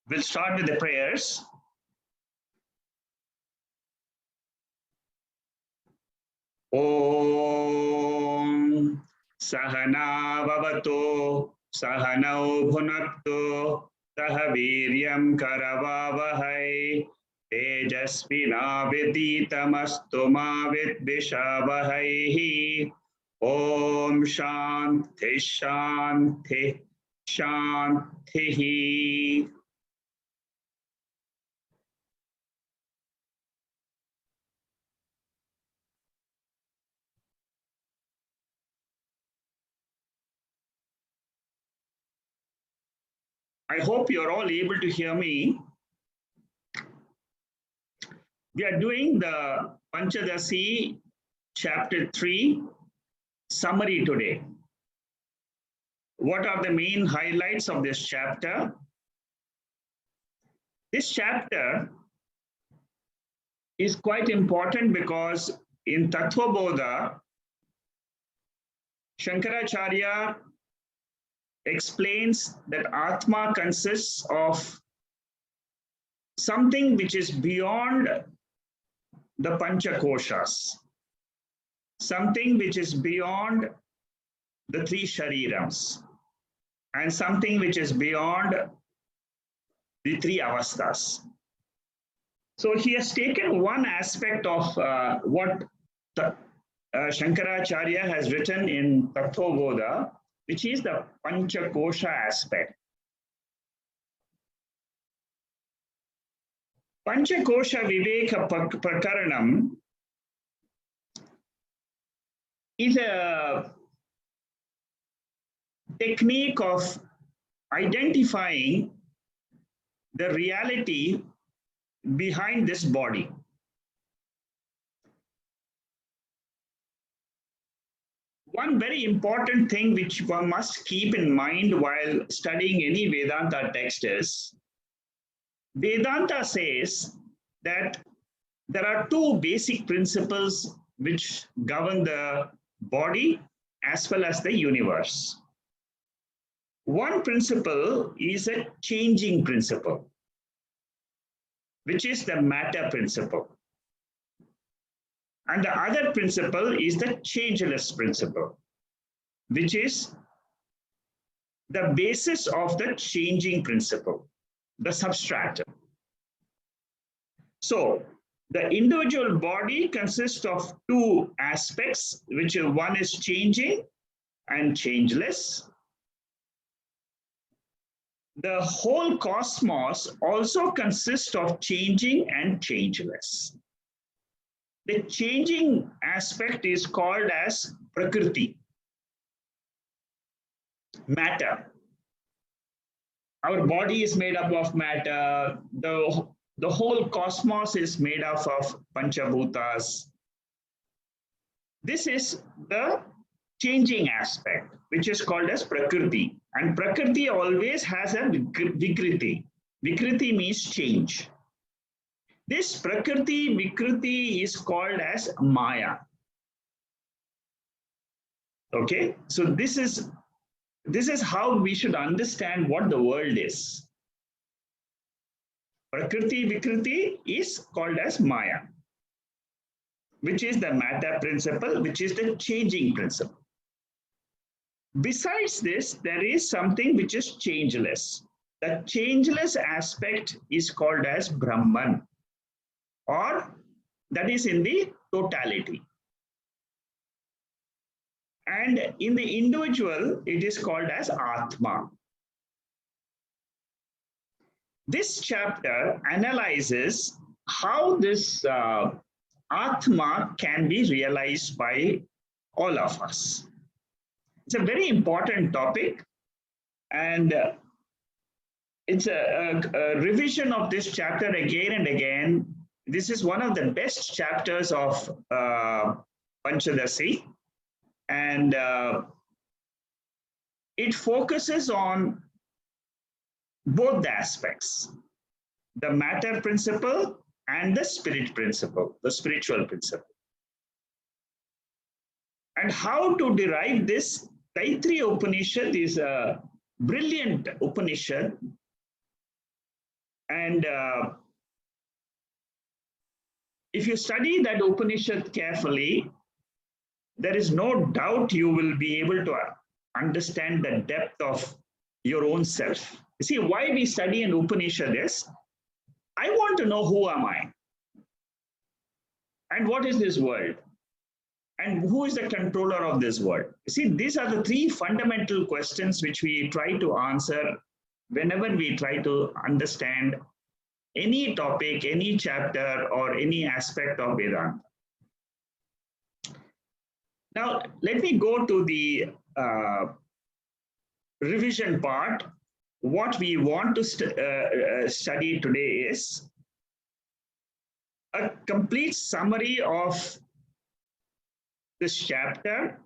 We'll start with the prayers. Om Sahana Vavato Sahanau Bhunakto Sahaviryam Karavavahai Tejasvina Viditamastu ma Vidvishavahai. Om Shanti Shanti Shanti. I hope you're all able to hear me. We are doing the Panchadasi chapter 3 summary today. What are the main highlights of this chapter? This chapter is quite important because in Tattva Bodha, Shankaracharya explains that Atma consists of something which is beyond the Panchakoshas, something which is beyond the three sharirams, and something which is beyond the three avasthas. So he has taken one aspect of what Shankaracharya has written in Tattva Bodha, which is the Panchakosha aspect. Panchakosha Viveka Prakaranam is a technique of identifying the reality behind this body. One very important thing which one must keep in mind while studying any Vedanta text is, Vedanta says that there are two basic principles which govern the body as well as the universe. One principle is a changing principle, which is the matter principle. And the other principle is the changeless principle, which is the basis of the changing principle, the substratum. So the individual body consists of two aspects, which one is changing and changeless. The whole cosmos also consists of changing and changeless. The changing aspect is called as Prakriti, matter. Our body is made up of matter. The whole cosmos is made up of Panchabhutas. This is the changing aspect, which is called as Prakriti. And Prakriti always has a Vikriti. Vikriti means change. This Prakriti, Vikriti is called as Maya. Okay, so this is how we should understand what the world is. Prakriti, Vikriti is called as Maya, which is the matter principle, which is the changing principle. Besides this, there is something which is changeless. The changeless aspect is called as Brahman, or that is in the totality. And in the individual, it is called as Atma. This chapter analyzes how this Atma can be realized by all of us. It's a very important topic, and it's a revision of this chapter again and again. This is one of the best chapters of Panchadasi, and it focuses on both the aspects, the matter principle and the spirit principle, the spiritual principle. And how to derive this? Taittiriya Upanishad is a brilliant Upanishad And if you study that Upanishad carefully, there is no doubt you will be able to understand the depth of your own self. You see, why we study an Upanishad is, I want to know who am I? And what is this world? And who is the controller of this world? You see, these are the three fundamental questions which we try to answer whenever we try to understand any topic, any chapter, or any aspect of Vedanta. Now, let me go to the revision part. What we want to study today is a complete summary of this chapter.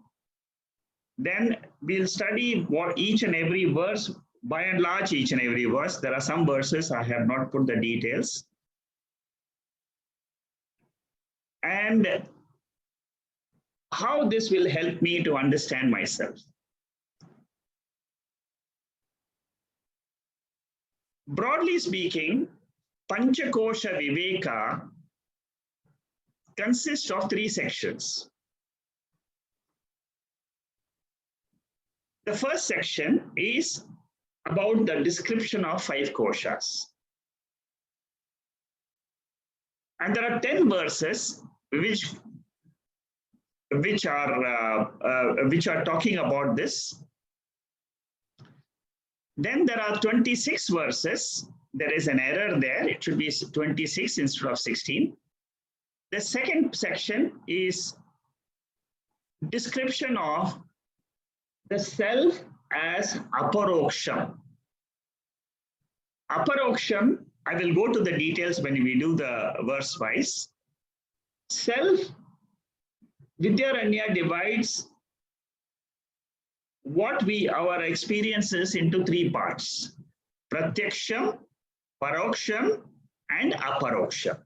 Then we'll study what each and every verse, by and large, each and every verse. There are some verses I have not put the details. And how this will help me to understand myself. Broadly speaking, Panchakosha Viveka consists of three sections. The first section is about the description of 5 koshas. And there are 10 verses which are talking about this. Then there are 26 verses. There is an error there. It should be 26 instead of 16. The second section is description of the self as aparoksham. Aparoksham, I will go to the details when we do the verse wise. Self, Vidyaranya divides our experiences into 3 parts: pratyaksham, paroksham, and aparoksham.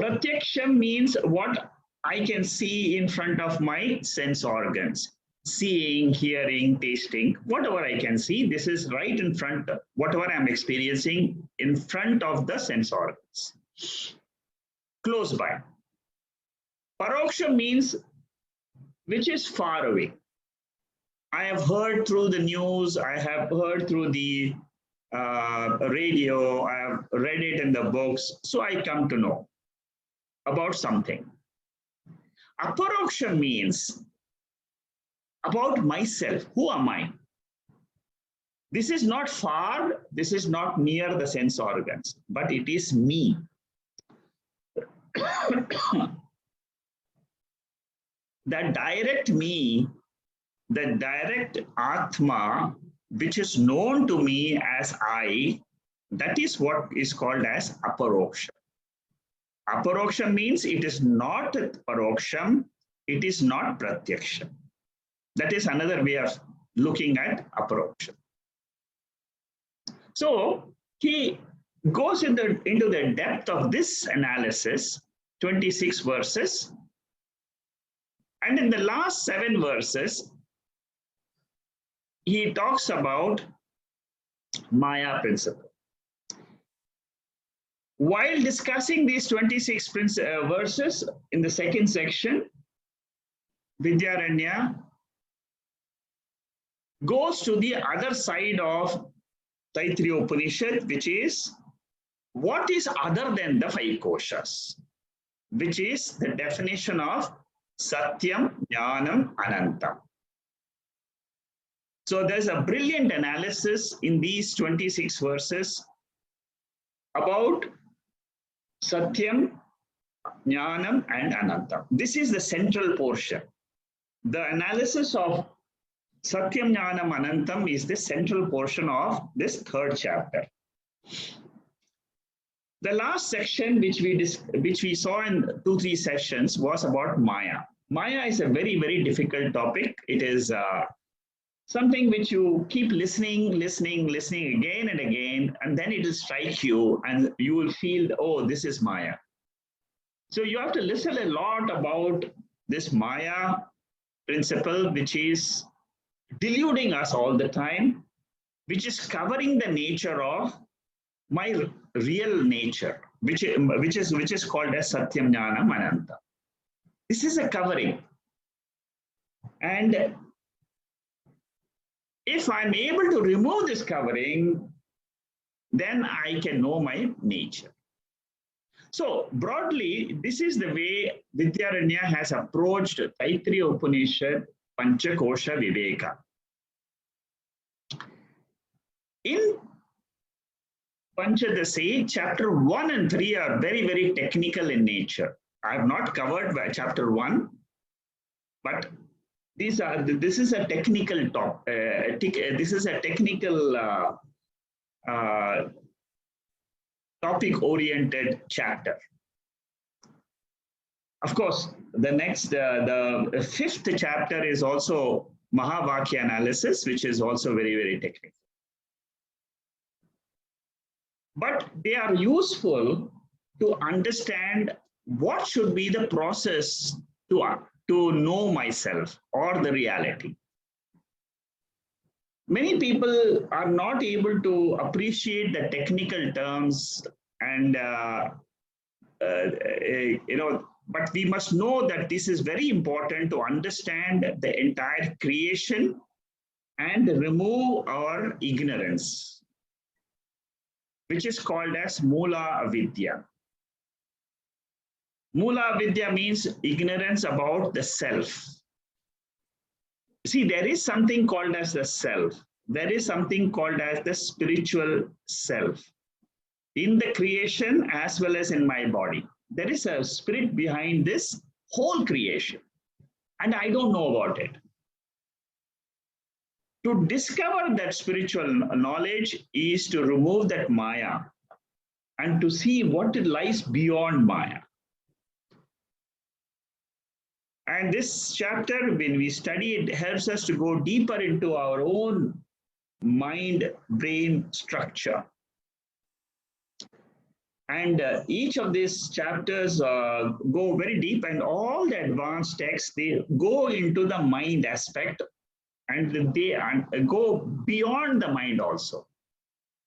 Pratyaksham means what I can see in front of my sense organs. Seeing, hearing, tasting, whatever I can see, this is right in front of whatever I'm experiencing in front of the sense organs, close by. Paroksha means which is far away. I have heard through the news, I have heard through the radio, I have read it in the books, so I come to know about something. Aparoksha means about myself. Who am I? This is not far, this is not near the sense organs, but it is me. The direct me, the direct Atma, which is known to me as I, that is what is called as aparoksha. Aparoksha means it is not paroksham, it is not pratyaksham. That is another way of looking at aparoksha. So he goes into the depth of this analysis, 26 verses. And in the last 7 verses, he talks about Maya principle. While discussing these 26 verses in the second section, Vidyaranya goes to the other side of Taittiriya Upanishad, which is what is other than the 5 koshas, which is the definition of satyam, jnanam, anantam. So there's a brilliant analysis in these 26 verses about satyam, jnanam, and anantam. This is the central portion. The analysis of satyam, jnanam, anantam is the central portion of this 3rd chapter. The last section which we saw in 2-3 sessions was about Maya. Maya is a very, very difficult topic. It is something which you keep listening again and again, and then it will strike you and you will feel, oh, this is Maya. So you have to listen a lot about this Maya principle, which is deluding us all the time, which is covering the nature of my real nature, which is called as satyam, jnanam, anantam. This is a covering. And if I'm able to remove this covering, then I can know my nature. So broadly, this is the way Vidyaranya has approached Taittiriya Upanishad Panchakosha Viveka. In Panchadasi, chapter 1 and 3 are very, very technical in nature. I have not covered by chapter 1, but this is a technical topic-oriented chapter. Of course, the next, the fifth chapter is also Mahavakya analysis, which is also very, very technical. But they are useful to understand what should be the process to know myself or the reality. Many people are not able to appreciate the technical terms and, but we must know that this is very important to understand the entire creation and remove our ignorance, which is called as Mula Avidya. Mula Avidya means ignorance about the self. See, there is something called as the self. There is something called as the spiritual self. In the creation as well as in my body, there is a spirit behind this whole creation. And I don't know about it. To discover that spiritual knowledge is to remove that Maya and to see what lies beyond Maya. And this chapter, when we study it, helps us to go deeper into our own mind-brain structure. And each of these chapters go very deep, and all the advanced texts, they go into the mind aspect and they go beyond the mind also.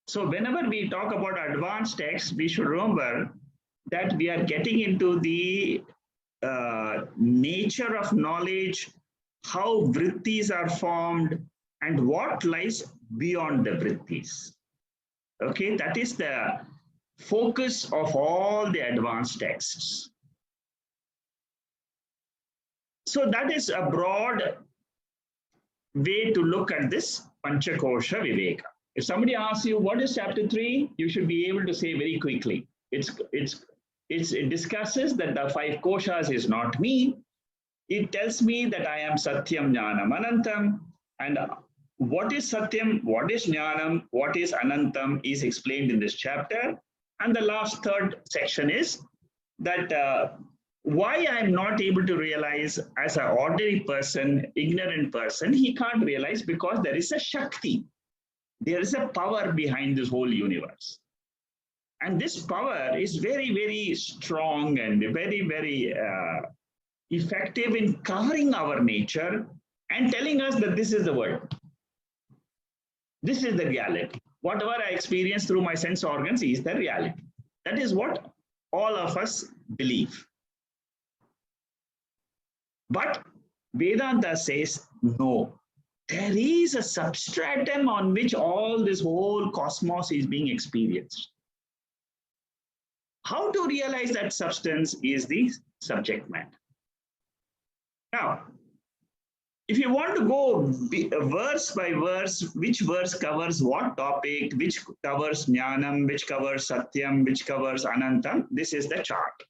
So whenever we talk about advanced texts, we should remember that we are getting into the nature of knowledge, how vrittis are formed, and what lies beyond the vrittis. Okay, that is the focus of all the advanced texts. So that is a broad way to look at this Panchakosha Viveka. If somebody asks you what is chapter 3, you should be able to say very quickly. It discusses that the 5 koshas is not me. It tells me that I am satyam, jnanam, anantam. And what is satyam, what is jnanam, what is anantam is explained in this chapter. And the last third section is that why I'm not able to realize as an ordinary person, ignorant person, he can't realize because there is a Shakti. There is a power behind this whole universe. And this power is very, very strong and very, very effective in covering our nature and telling us that this is the world. This is the reality. Whatever I experience through my sense organs is the reality. That is what all of us believe. But Vedanta says, no, there is a substratum on which all this whole cosmos is being experienced. How to realize that substance is the subject matter. Now, if you want to go verse by verse, which verse covers what topic, which covers jnanam, which covers satyam, which covers anantam, this is the chart.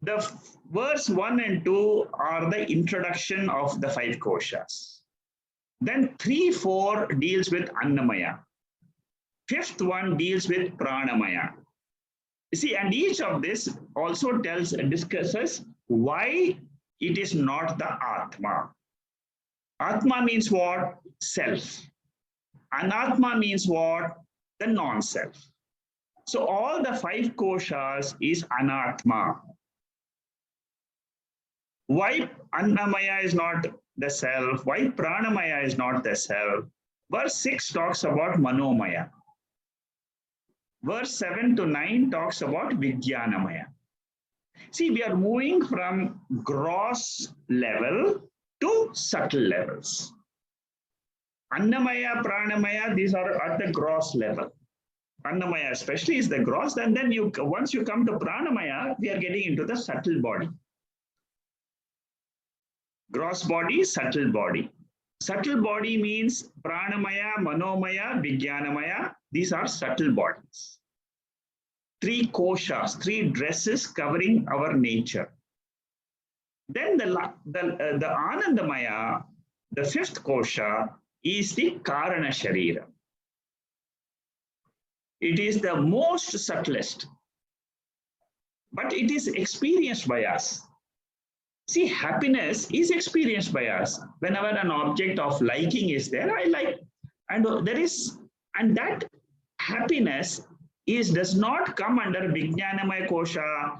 The verse 1 and 2 are the introduction of the 5 koshas. Then 3, 4 deals with Annamaya. 5th one deals with Pranamaya. You see, and each of this also discusses why it is not the Atma. Atma means what? Self. Anatma means what? The non-self. So all the 5 koshas is anatma. Why Annamaya is not the self? Why Pranamaya is not the self? Verse 6 talks about Manomaya. Verse 7 to 9 talks about Vijnanamaya. See, we are moving from gross level to subtle levels. Annamaya, Pranamaya, these are at the gross level. Annamaya especially is the gross, and then once you come to Pranamaya, we are getting into the subtle body. Gross body, subtle body. Subtle body means Pranamaya, Manomaya, Vijnanamaya. These are subtle bodies. Three koshas, three dresses covering our nature. Then the Anandamaya, the fifth kosha, is the Karana Sharira. It is the most subtlest, but it is experienced by us. See, happiness is experienced by us. Whenever an object of liking is there, I like, and that happiness does not come under Vijnanamaya kosha,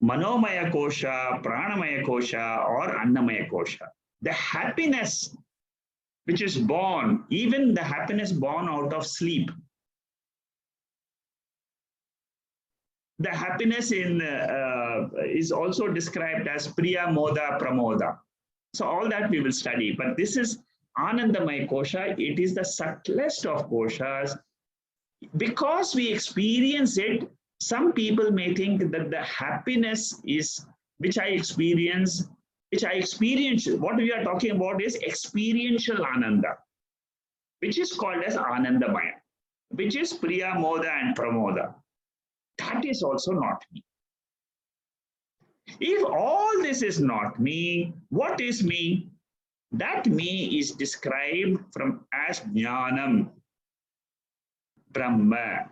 Manomaya kosha, Pranamaya kosha, or Annamaya kosha. The happiness which is born, even the happiness born out of sleep, the happiness is also described as Priya Moda Pramoda. So all that we will study. But this is Anandamaya kosha. It is the subtlest of koshas. Because we experience it, some people may think that the happiness is which I experience, what we are talking about is experiential Ananda, which is called as Anandamaya, which is Priya Moda and Pramoda. That is also not me. If all this is not me, what is me? That me is described as jnanam, Brahma.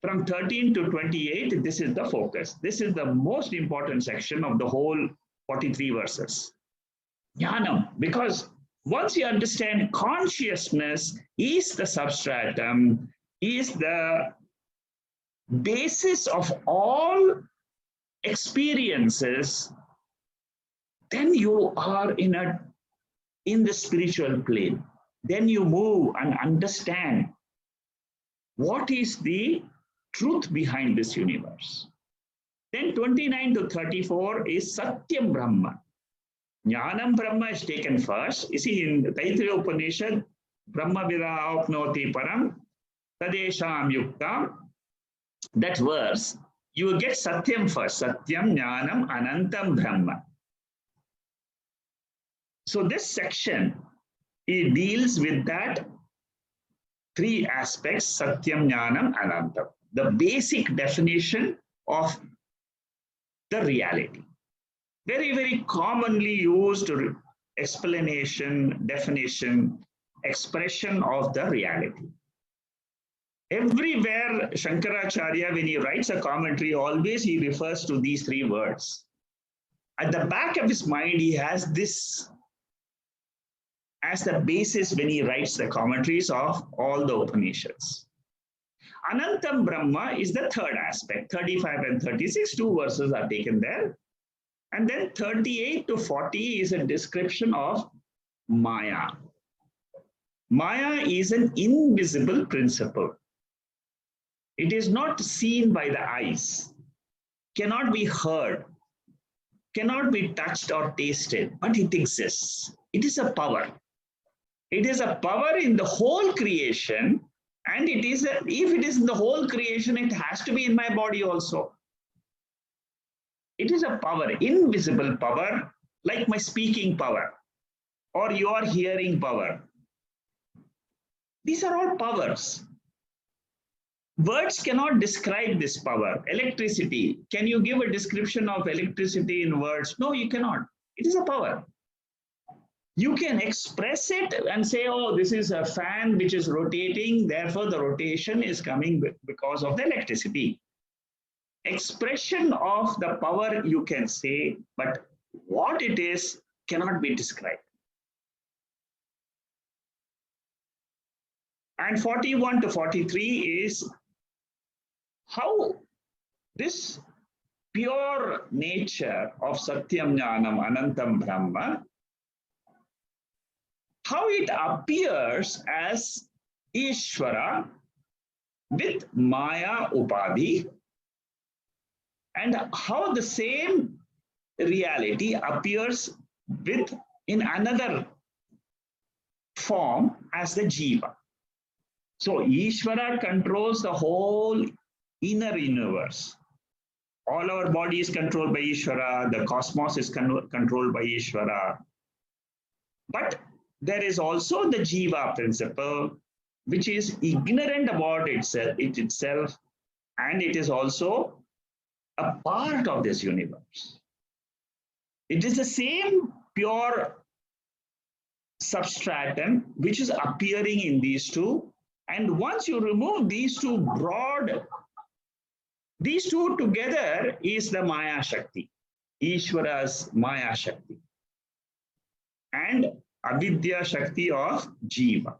From 13 to 28, this is the focus. This is the most important section of the whole 43 verses. Jnanam, because once you understand consciousness is the substratum, is the basis of all experiences, then you are in the spiritual plane. Then you move and understand what is the truth behind this universe. Then 29 to 34 is Satyam Brahma. Jnanam Brahma is taken first. You see, in Taittiriya Upanishad, Brahma Vida Apnoti Param, Tadesham Yuktam, that verse, you will get Satyam first. Satyam, Jnanam, Anantam, Brahma. So this section, it deals with that three aspects, Satyam, Jnanam, Anantam. The basic definition of the reality. Very, very commonly used explanation, definition, expression of the reality. Everywhere Shankaracharya, when he writes a commentary, always he refers to these three words. At the back of his mind, he has this as the basis when he writes the commentaries of all the Upanishads. Anantam Brahma is the third aspect. 35 and 36, two verses are taken there. And then 38 to 40 is a description of Maya. Maya is an invisible principle. It is not seen by the eyes, cannot be heard, cannot be touched or tasted, but it exists. It is a power. It is a power in the whole creation, and if it is in the whole creation, it has to be in my body also. It is a power, invisible power, like my speaking power or your hearing power. These are all powers. Words cannot describe this power. Electricity, can you give a description of electricity in words? No, you cannot. It is a power. You can express it and say, oh, this is a fan which is rotating, therefore the rotation is coming because of the electricity. Expression of the power you can say, but what it is cannot be described. And 41 to 43 is how this pure nature of Satyam Jnanam Anantam Brahma how it appears as Ishwara with Maya Upadhi, and how the same reality appears with in another form as the Jiva. So Ishwara controls the whole inner universe. All our body is controlled by Ishwara, the cosmos is controlled by Ishwara. But there is also the Jiva principle, which is ignorant about itself, and it is also a part of this universe. It is the same pure substratum which is appearing in these two. And once you remove these two together is the Maya Shakti, Ishwara's Maya Shakti, and Avidya Shakti of Jiva.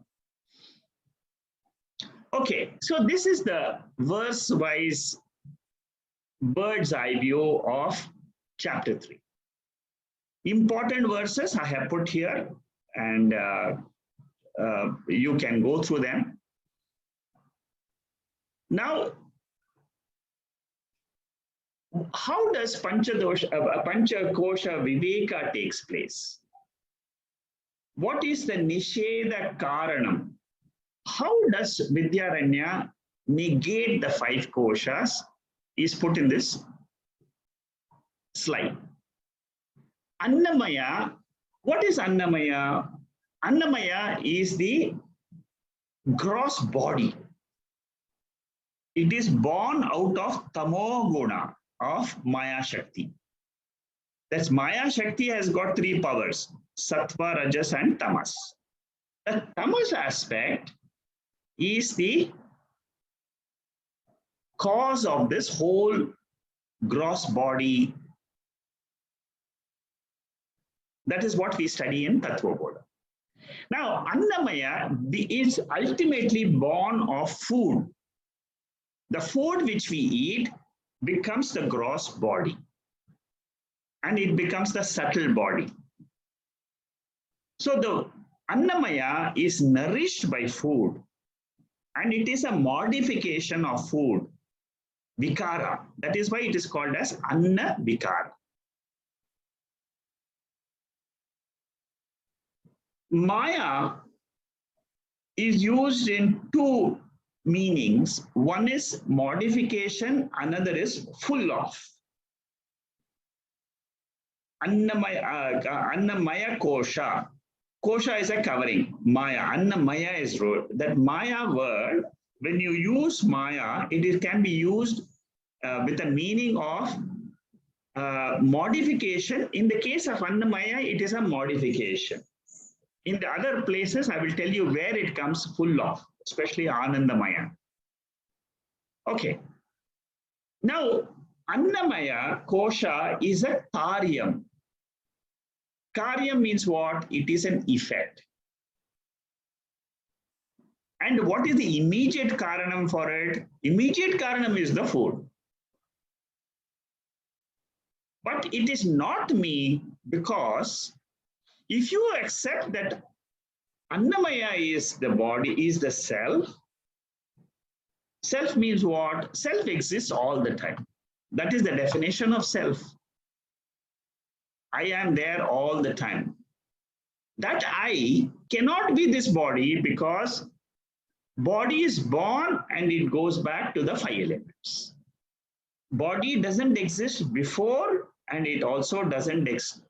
Okay, so this is the verse-wise bird's eye view of chapter 3. Important verses I have put here, and you can go through them. Now, how does Panchakosha Viveka takes place? What is the Nisheda Karanam? How does Vidyaranya negate the 5 koshas? Is put in this slide. Annamaya, what is Annamaya? Annamaya is the gross body. It is born out of Tamo Guna of Maya Shakti. That's Maya Shakti has got 3 powers, Sattva, Rajas and Tamas. The Tamas aspect is the cause of this whole gross body. That is what we study in Tattva Bodha. Now, Annamaya is ultimately born of food. The food which we eat becomes the gross body, and it becomes the subtle body. So the Annamaya is nourished by food, and it is a modification of food, vikara. That is why it is called as Anna Vikara. Maya is used in 2 meanings. One is modification, another is full of. Annamaya kosha. Kosha is a covering. Maya. Annamaya is root. That Maya word, when you use Maya, it can be used with a meaning of modification. In the case of Annamaya, it is a modification. In the other places, I will tell you where it comes full of, especially Anandamaya. Okay. Now, Annamaya kosha is a karyam. Karyam means what? It is an effect. And what is the immediate karanam for it? Immediate karanam is the food. But it is not me, because if you accept that Annamaya is the body, is the self, self means what? Self exists all the time. That is the definition of self. I am there all the time. That I cannot be this body, because body is born and it goes back to the 5 elements. Body doesn't exist before, and it also doesn't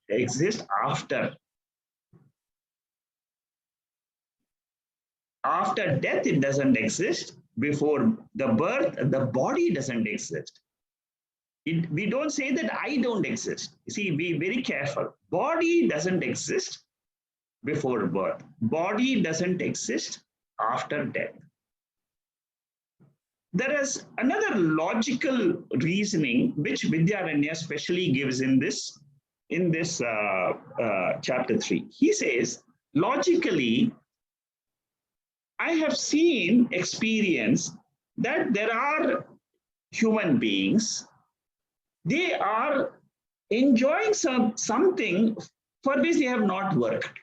exist after. After death, it doesn't exist. Before the birth, the body doesn't exist. We don't say that I don't exist. See, be very careful. Body doesn't exist before birth. Body doesn't exist after death. There is another logical reasoning which Vidyaranya especially gives in this chapter 3. He says, logically, I have seen, experienced that there are human beings, they are enjoying something for which they have not worked.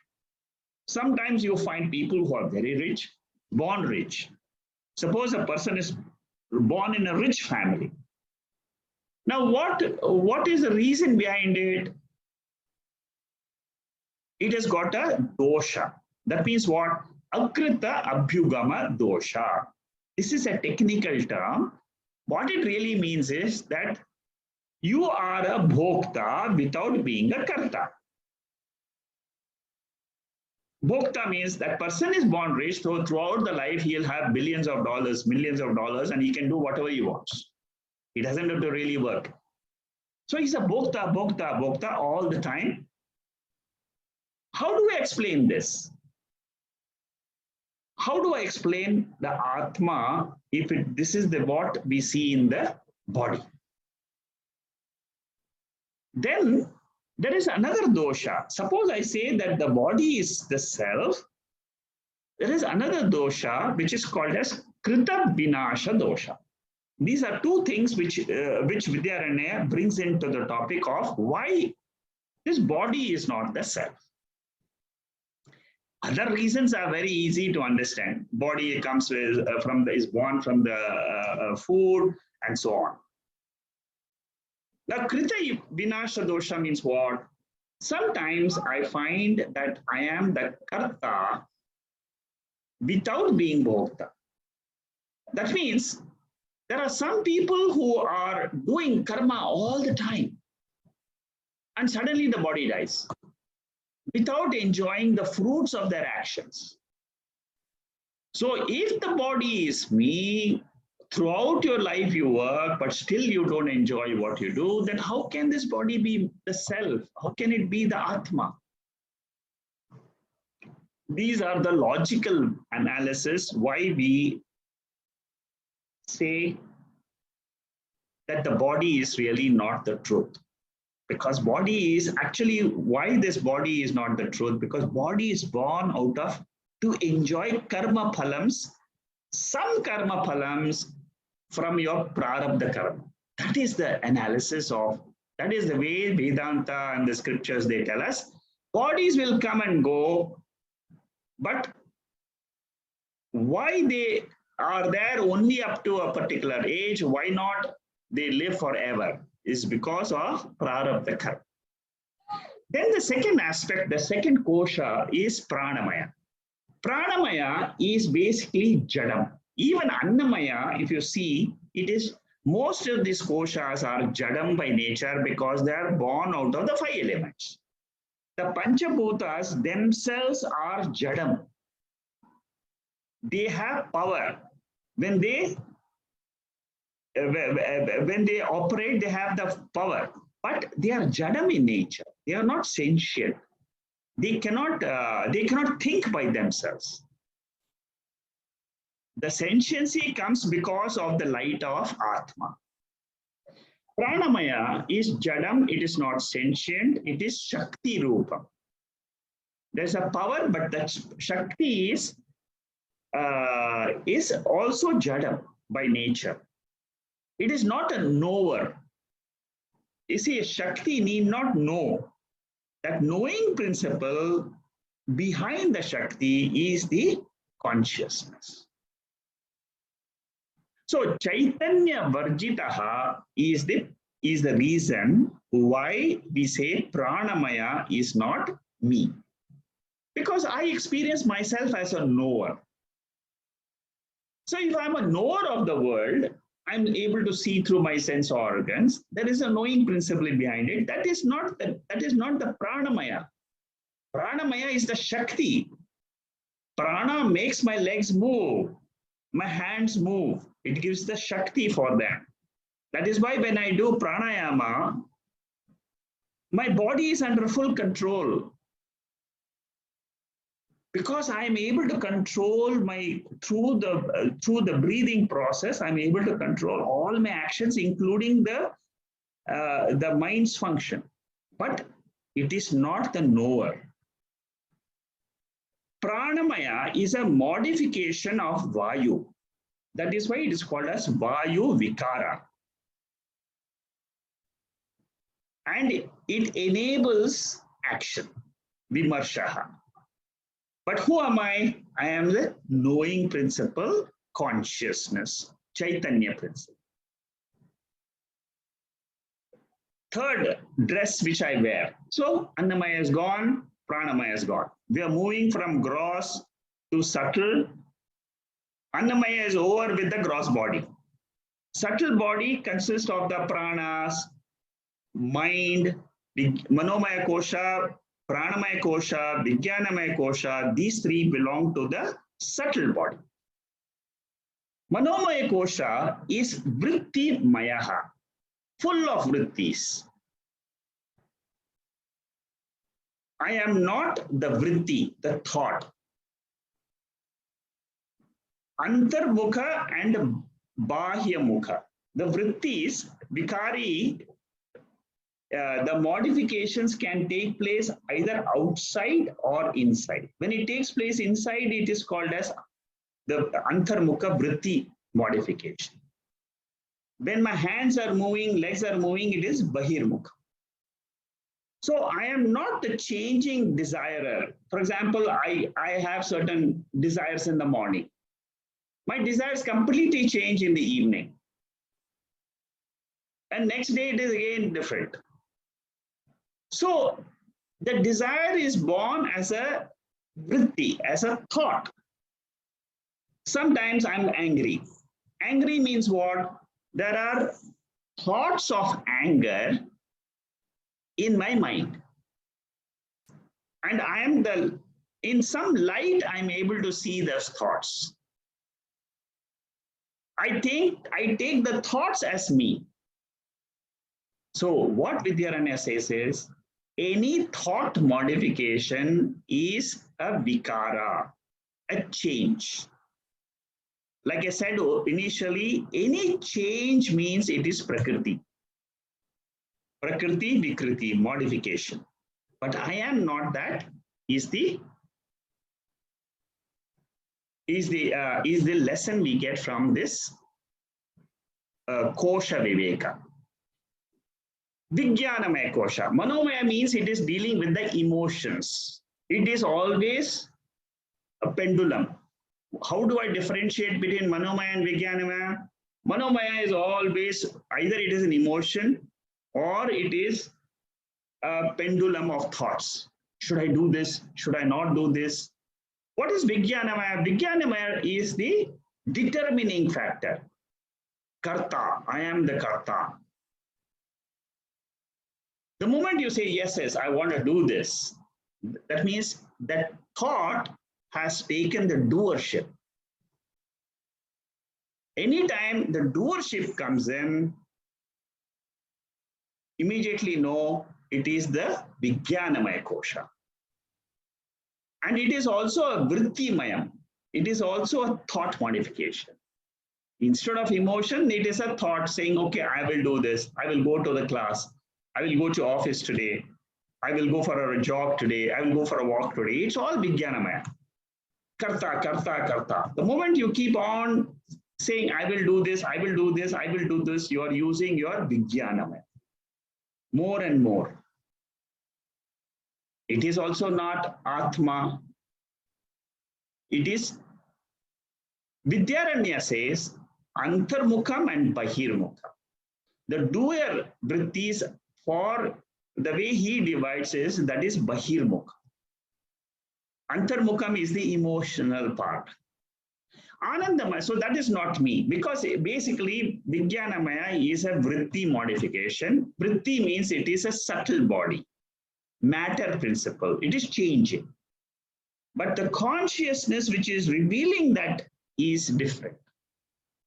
Sometimes you find people who are very rich, born rich. Suppose a person is born in a rich family. Now, what is the reason behind it? It has got a dosha. That means what? Akrita abhyugama dosha. This is a technical term. What it really means is that you are a bhokta without being a karta. Bhokta means that person is born rich, so throughout the life he'll have billions of dollars, millions of dollars, and he can do whatever he wants. He doesn't have to really work. So he's a bhokta, bhokta, bhokta all the time. How do I explain this? How do I explain the Atma if this is what we see in the body? Then there is another dosha. Suppose I say that the body is the self. There is another dosha which is called as krita vinasha dosha. These are two things which Vidyaranya brings into the topic of why this body is not the self. Other reasons are very easy to understand. Body comes with, is born from the food and so on. Now, krita vinasha dosha means what? Sometimes I find that I am the karta without being bhokta. That means there are some people who are doing karma all the time, and suddenly the body dies without enjoying the fruits of their actions. So if the body is me, throughout your life you work, but still you don't enjoy what you do, then how can this body be the self? How can it be the Atma? These are the logical analysis why we say that the body is really not the truth. Because body is actually, why this body is not the truth? Because body is born out of to enjoy karma phalams, some karma phalams from your prarabdha karma. That is the analysis of, that is the way Vedanta and the scriptures they tell us. Bodies will come and go, but why they are there only up to a particular age, why not they live forever, is because of prarabdha karma. Then the second aspect, the second kosha is Pranamaya. Pranamaya is basically jadam. Even Annamaya, if you see, it is most of these koshas are jadam by nature because they are born out of the 5 elements. The Panchabhutas themselves are jadam. They have power. When they operate, they have the power, but they are jadam in nature. They are not sentient. They cannot think by themselves. The sentiency comes because of the light of Atma. Pranamaya is jadam, it is not sentient, it is Shakti Rupa. There's a power, but that Shakti is also jadam by nature. It is not a knower. You see, a Shakti need not know. That knowing principle behind the Shakti is the consciousness. So Chaitanya Varjitaha is the reason why we say Pranamaya is not me. Because I experience myself as a knower. So if I'm a knower of the world, I'm able to see through my sense organs. There is a knowing principle behind it. That is not the Pranamaya. Pranamaya is the Shakti. Prana makes my legs move, my hands move. It gives the Shakti for them. That is why when I do pranayama, my body is under full control. Because I am able to control through the breathing process, I'm able to control all my actions, including the mind's function. But it is not the knower. Pranamaya is a modification of Vayu. That is why it is called as Vayu Vikara. And it enables action, Vimarshaha. But who am I? I am the knowing principle, consciousness, Chaitanya principle. Third dress which I wear. So Annamaya is gone, Pranamaya is gone. We are moving from gross to subtle. Annamaya is over with the gross body. Subtle body consists of the pranas, mind, Manomaya kosha, Pranamaya kosha, Vijnanamaya kosha. These three belong to the subtle body. Manomaya kosha is vritti mayaha, full of vrittis. I am not the vritti, the thought. Antarmukha and bahyamukha. The vrittis, vikari, the modifications can take place either outside or inside. When it takes place inside, it is called as the antarmukha vritti modification. When my hands are moving, legs are moving, it is bahirmukha. So I am not the changing desirer. For example, I have certain desires in the morning. My desires completely change in the evening. And next day it is again different. So the desire is born as a vritti, as a thought. Sometimes I'm angry. Angry means what? There are thoughts of anger in my mind. And I am in some light, I'm able to see those thoughts. I take the thoughts as me. So what Vidyaranya says is, any thought modification is a vikara, a change. Like I said initially, any change means it is Prakriti. Prakriti, Vikriti, modification. But I am not that, is the lesson we get from this Kosha Viveka. Vijnanamaya kosha. Manomaya means it is dealing with the emotions. It is always a pendulum. How do I differentiate between Manomaya and Vijnanamaya? Manomaya is always either it is an emotion or it is a pendulum of thoughts. Should I do this? Should I not do this? What is Vijnanamaya? Vijnanamaya is the determining factor. Karta, I am the Karta. The moment you say, yes, yes, I want to do this, that means that thought has taken the doership. Anytime the doership comes in, immediately know it is the Vijnanamaya kosha. And it is also a vrittimayam. It is also a thought modification. Instead of emotion, it is a thought saying, okay, I will do this. I will go to the class. I will go to office today. I will go for a job today. I will go for a walk today. It's all Vijnanamaya. Karta, karta, karta. The moment you keep on saying, I will do this, I will do this, I will do this, you are using your Vijnanamaya. More and more. It is also not Atma. It is, Vidyaranya says, Antarmukham and Bahirmukham. The doer vrittis, for the way he divides is, that is Bahirmukha. Antarmukham is the emotional part. Anandamaya, so that is not me, because basically Vijnanamaya is a vritti modification. Vritti means it is a subtle body, matter principle. It is changing. But the consciousness which is revealing that is different.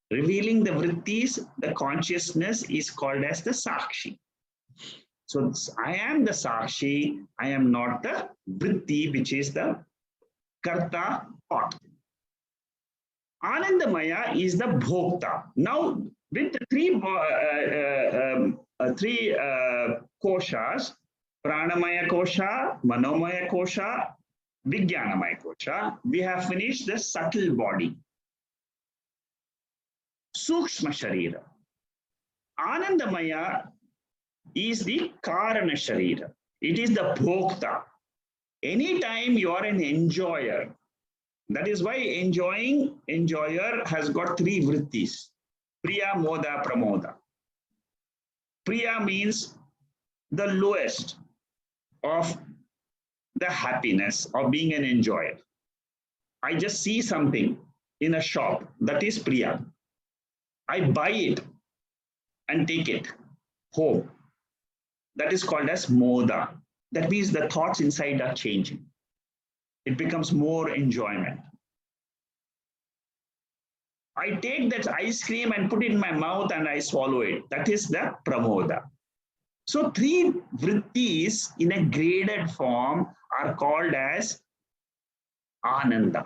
Revealing the vrittis, the consciousness is called as the sakshi. So I am the sakshi, I am not the vritti, which is the karta thought. Anandamaya is the bhokta. Now, with the three koshas, Pranamaya kosha, Manomaya kosha, Vijnanamaya kosha, we have finished the subtle body. Sukshma sharira. Anandamaya is the karana sharira. It is the bhokta. Anytime you are an enjoyer, that is why enjoyer has got three vrittis: Priya, Moda, Pramoda. Priya means the lowest of the happiness of being an enjoyer. I just see something in a shop, that is Priya. I buy it and take it home. That is called as Moda. That means the thoughts inside are changing. It becomes more enjoyment. I take that ice cream and put it in my mouth and I swallow it. That is the Pramoda. So three vrittis in a graded form are called as Ananda.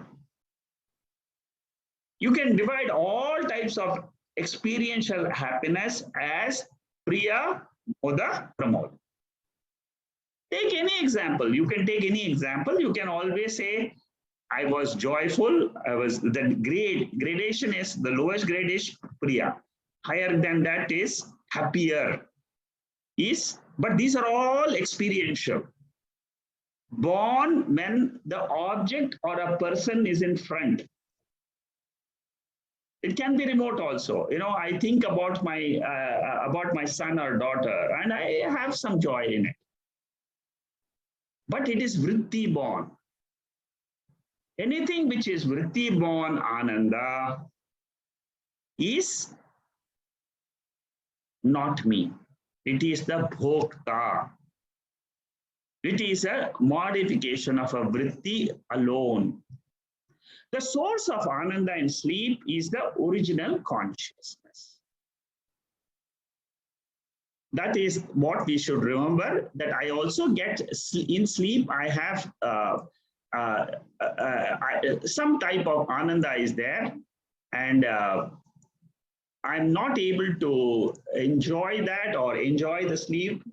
You can divide all types of experiential happiness as Priya, Moda, Pramoda. Take any example. You can take any example. You can always say, I was joyful. I was, the gradation is, the lowest grade is Priya. Higher than that is happier. But these are all experiential. Born when the object or a person is in front. It can be remote also. I think about my son or daughter, and I have some joy in it. But it is vritti born. Anything which is vritti born ananda is not me. It is the bhokta. It is a modification of a vritti alone. The source of ananda in sleep is the original consciousness. That is what we should remember, that I also get in sleep, I have some type of ananda is there, and I'm not able to enjoy that or enjoy the sleep.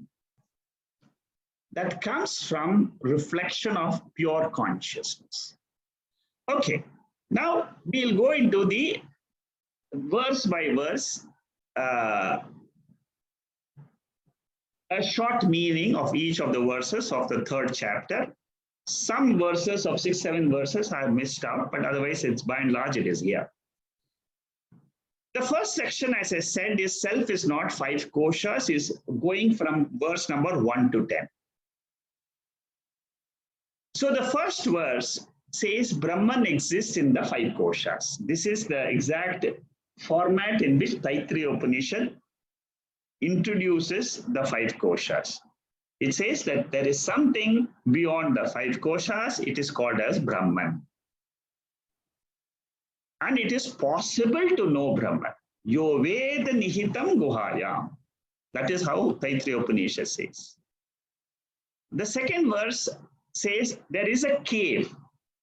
That comes from reflection of pure consciousness. Okay, now we'll go into the verse by verse, a short meaning of each of the verses of the third chapter. Some verses of 6-7 verses I have missed out, but otherwise it's by and large it is here. The first section, as I said, is self is not 5 koshas, is going from verse number 1 to 10. So the first verse says Brahman exists in the 5 koshas. This is the exact format in which Taittiriya Upanishad introduces the 5 koshas. It says that there is something beyond the 5 koshas. It is called as Brahman. And it is possible to know Brahman. Yo Veda Nihitam Guhayam. That is how Taittiriya Upanishad says. The second verse says there is a cave.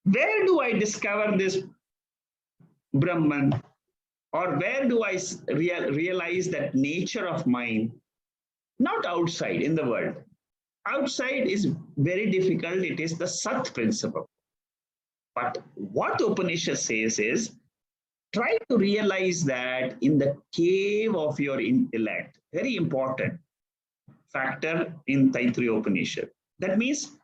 Where do I discover this Brahman? Or where do I realize that nature of mind? Not outside in the world. Outside is very difficult. It is the Sat principle. But what Upanishad says is, try to realize that in the cave of your intellect. Very important factor in Taittiriya Upanishad. That means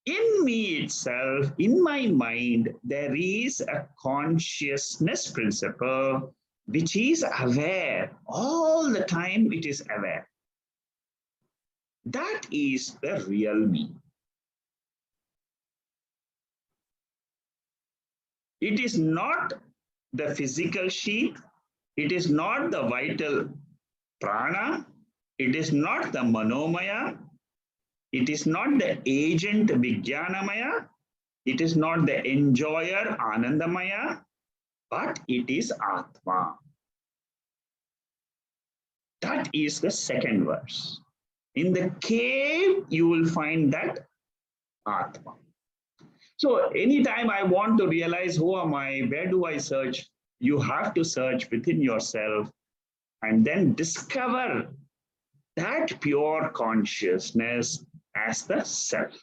in me itself, in my mind, there is a consciousness principle which is aware. All the time it is aware. That is the real me. It is not the physical sheath. It is not the vital prana. It is not the Manomaya. It is not the agent Vijnanamaya. It is not the enjoyer Anandamaya, but it is Atma. That is the second verse. In the cave, you will find that Atma. So anytime I want to realize who am I, where do I search? You have to search within yourself and then discover that pure consciousness as the self.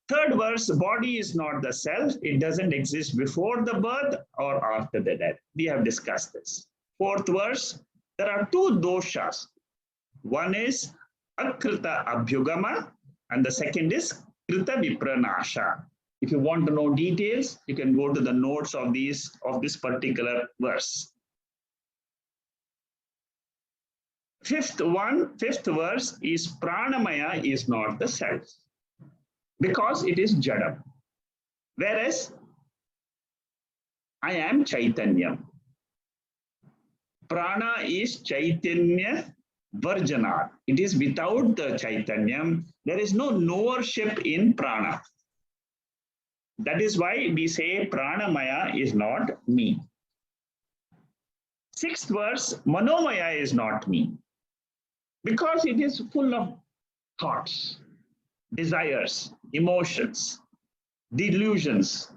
Third verse, body is not the self. It doesn't exist before the birth or after the death. We have discussed this. Fourth verse, there are 2 doshas. One is akrita abhyugama and the second is Krita Vipranasha. If you want to know details, you can go to the notes of this particular verse. Fifth verse is Pranamaya is not the self, because it is Jada. Whereas I am Chaitanya. Prana is Chaitanya Varjana. It is without the Chaitanyam. There is no knowership in Prana. That is why we say Pranamaya is not me. Sixth verse, Manomaya is not me. Because it is full of thoughts, desires, emotions, delusions,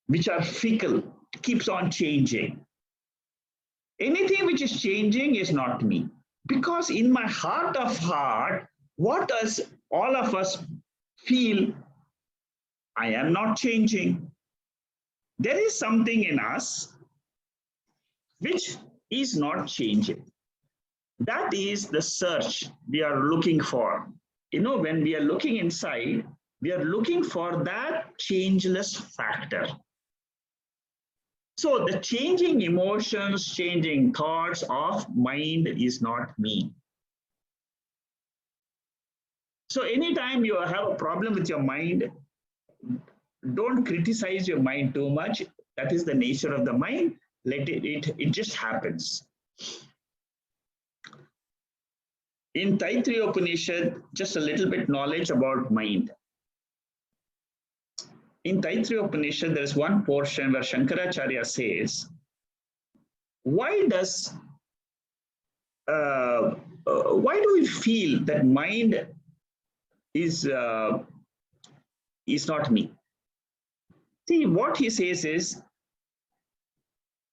which are fickle, keeps on changing. Anything which is changing is not me. Because in my heart of heart, what does all of us feel? I am not changing. There is something in us which is not changing. That is the search we are looking for. When we are looking inside, we are looking for that changeless factor. So the changing emotions, changing thoughts of mind is not me. So anytime you have a problem with your mind, don't criticize your mind too much. That is the nature of the mind. Let it just happens. In Taittiriya Upanishad, just a little bit knowledge about mind. In Taittiriya Upanishad, there is one portion where Shankaracharya says, why do we feel that mind is not me? See, what he says is,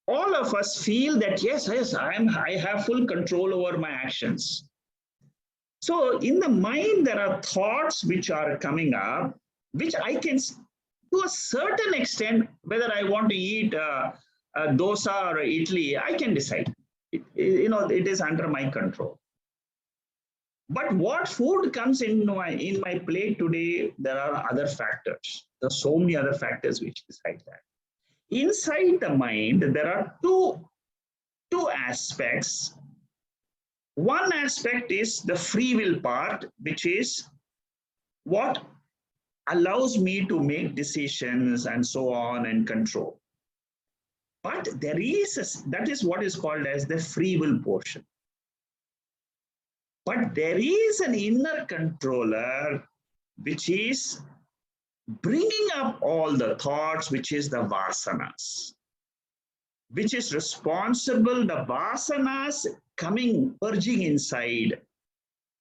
all of us feel that yes, I have full control over my actions. So in the mind, there are thoughts which are coming up, which I can, to a certain extent, whether I want to eat a dosa or idli, I can decide. It is under my control. But what food comes in my plate today, there are other factors. There are so many other factors which decide that. Inside the mind, there are two aspects. One aspect is the free will part, which is what allows me to make decisions and so on and control. But there is that is what is called as the free will portion. But there is an inner controller which is bringing up all the thoughts, which is the vasanas, which is responsible, the vasanas purging inside,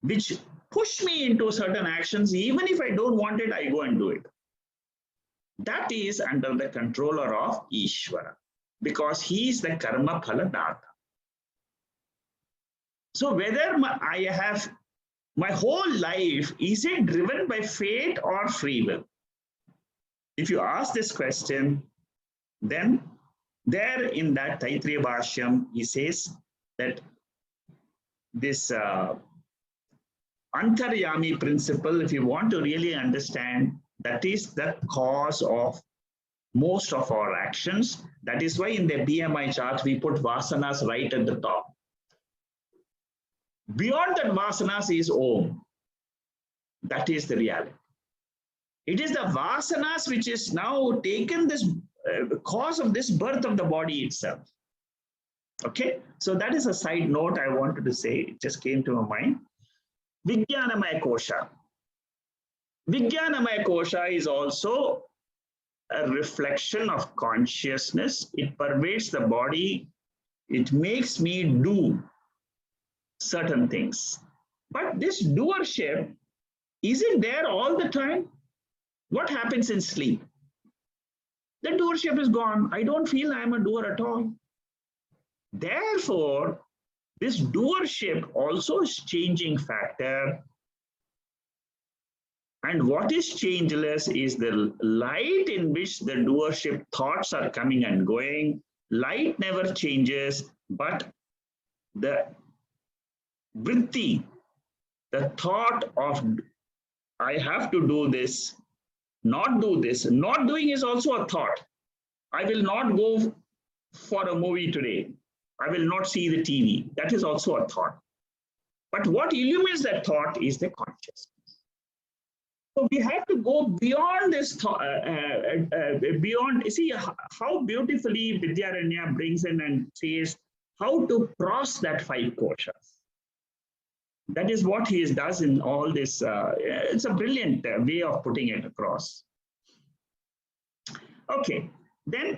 which push me into certain actions. Even if I don't want it, I go and do it. That is under the controller of Ishwara, because he is the karma phala data. So whether I have my whole life, is it driven by fate or free will? If you ask this question, then there in that Taittiriya Bhashyam, he says that this Antaryami principle, if you want to really understand, that is the cause of most of our actions. That is why in the BMI chart, we put vasanas right at the top. Beyond that vasanas is Om. That is the reality. It is the vasanas which is now taken this cause of this birth of the body itself. Okay, so that is a side note I wanted to say. It just came to my mind. Vijnanamaya kosha. Vijnanamaya kosha is also a reflection of consciousness. It pervades the body. It makes me do certain things. But this doership, is it there all the time? What happens in sleep? The doership is gone. I don't feel I'm a doer at all. Therefore, this doership also is changing factor. And what is changeless is the light in which the doership thoughts are coming and going. Light never changes, but the vritti, the thought of I have to do this, not do this. Not doing is also a thought. I will not go for a movie today. I will not see the TV. That is also a thought. But what illuminates that thought is the consciousness. So we have to go beyond this thought, beyond, see how beautifully Vidyaranya brings in and says how to cross that five koshas. That is what he does in all this. It's a brilliant way of putting it across. Okay, then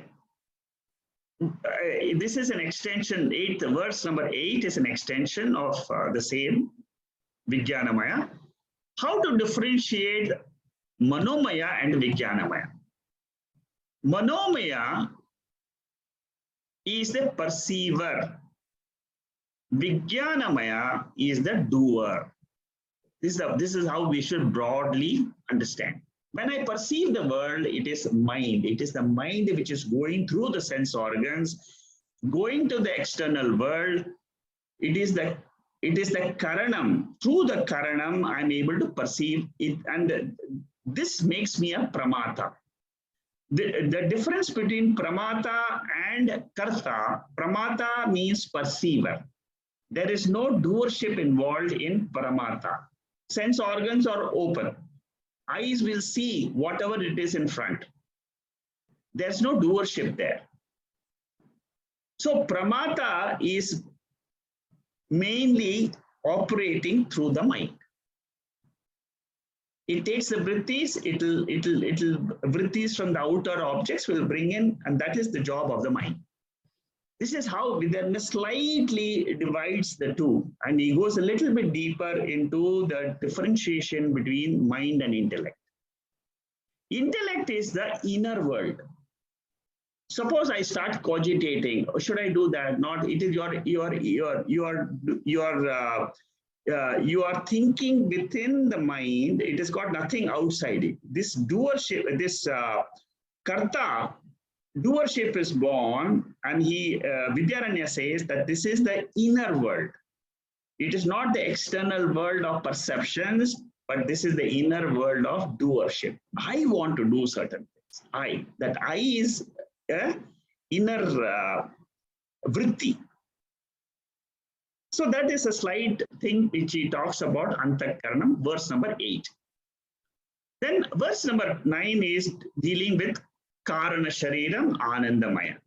this is an extension, verse number 8 is an extension of the same Vijnanamaya. How to differentiate Manomaya and Vijnanamaya. Manomaya is the perceiver. Vijnanamaya is the doer. This is how we should broadly understand. When I perceive the world, it is mind. It is the mind which is going through the sense organs, going to the external world. It is the karanam. Through the karanam, I'm able to perceive it, and this makes me a pramata. The difference between pramata and karta, pramata means perceiver. There is no doership involved in pramata. Sense organs are open. Eyes will see whatever it is in front. There's no doership there. So pramata is mainly operating through the mind. It takes the vrittis, it'll vrittis from the outer objects will bring in, and that is the job of the mind. This is how Vidyaranya slightly divides the two, and he goes a little bit deeper into the differentiation between mind and intellect. Intellect is the inner world. Suppose I start cogitating, should I do that? Not. It is you are thinking within the mind. It has got nothing outside it. This doership, this karta. Doership is born, and Vidyaranya says that this is the inner world. It is not the external world of perceptions, but this is the inner world of doership. I want to do certain things. That I is inner vritti. So that is a slight thing which he talks about antakaranam, verse number 8. Then verse number 9 is dealing with Karana Shariram Anandamaya.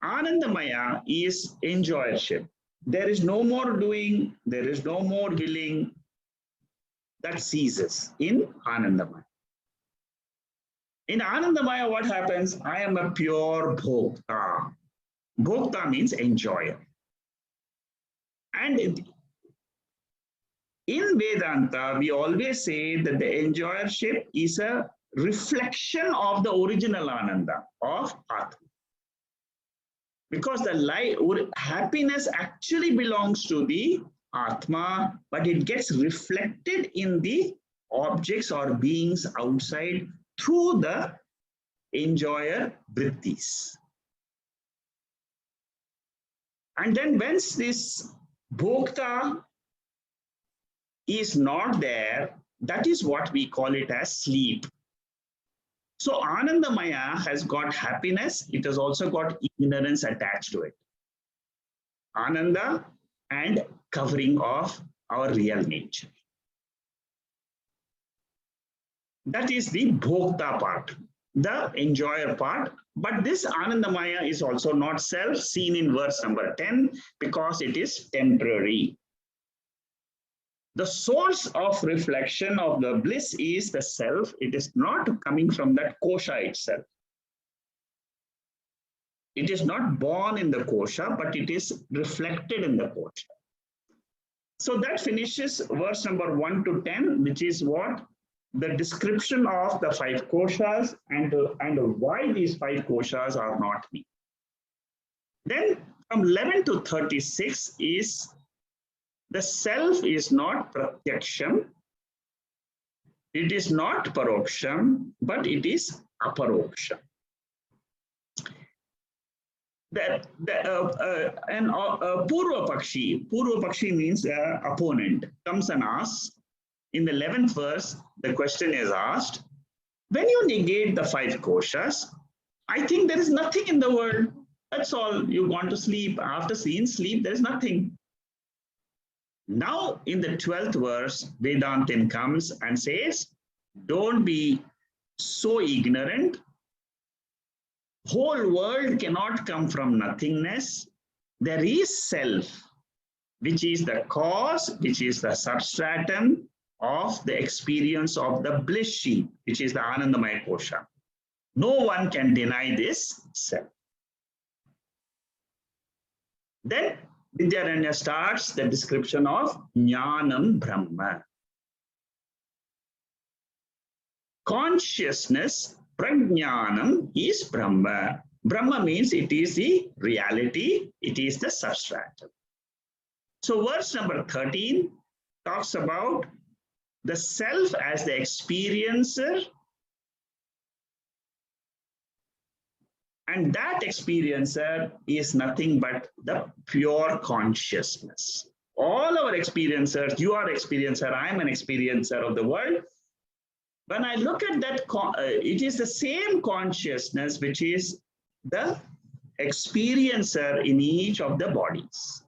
Anandamaya is enjoyership. There is no more doing, there is no more willing. That ceases in Anandamaya. In Anandamaya, what happens? I am a pure bhokta. Bhokta means enjoyer. And in Vedanta, we always say that the enjoyership is a reflection of the original Ananda of Atma. Because the happiness actually belongs to the Atma, but it gets reflected in the objects or beings outside through the enjoyer vrittis. And then once this bhokta is not there, that is what we call it as sleep. So Anandamaya has got happiness. It has also got ignorance attached to it. Ananda and covering of our real nature. That is the bhokta part, the enjoyer part. But this Anandamaya is also not self, seen in verse number 10, because it is temporary. The source of reflection of the bliss is the self. It is not coming from that kosha itself. It is not born in the kosha, but it is reflected in the kosha. So that finishes verse number 1 to 10, which is what? The description of the five koshas and why these five koshas are not me. Then from 11 to 36 is the self is not pratyaksham, it is not paroksham, but it is aparoksham. And Purva Pakshi means opponent, comes and asks, in the 11th verse, the question is asked, when you negate the 5 koshas, I think there is nothing in the world. That's all. You want to sleep. After seeing sleep, there is nothing. Now, in the 12th verse, Vedanta comes and says, don't be so ignorant. Whole world cannot come from nothingness. There is self, which is the cause, which is the substratum of the experience of the bliss sheath, which is the Anandamaya kosha. No one can deny this self. Then Vidyaranya starts the description of jnanam Brahma. Consciousness, prajnanam, is Brahma. Brahma means it is the reality, it is the substratum. So verse number 13 talks about the self as the experiencer, and that experiencer is nothing but the pure consciousness. All our experiencers, you are experiencer, I am an experiencer of the world. When I look at that, it is the same consciousness which is the experiencer in each of the bodies.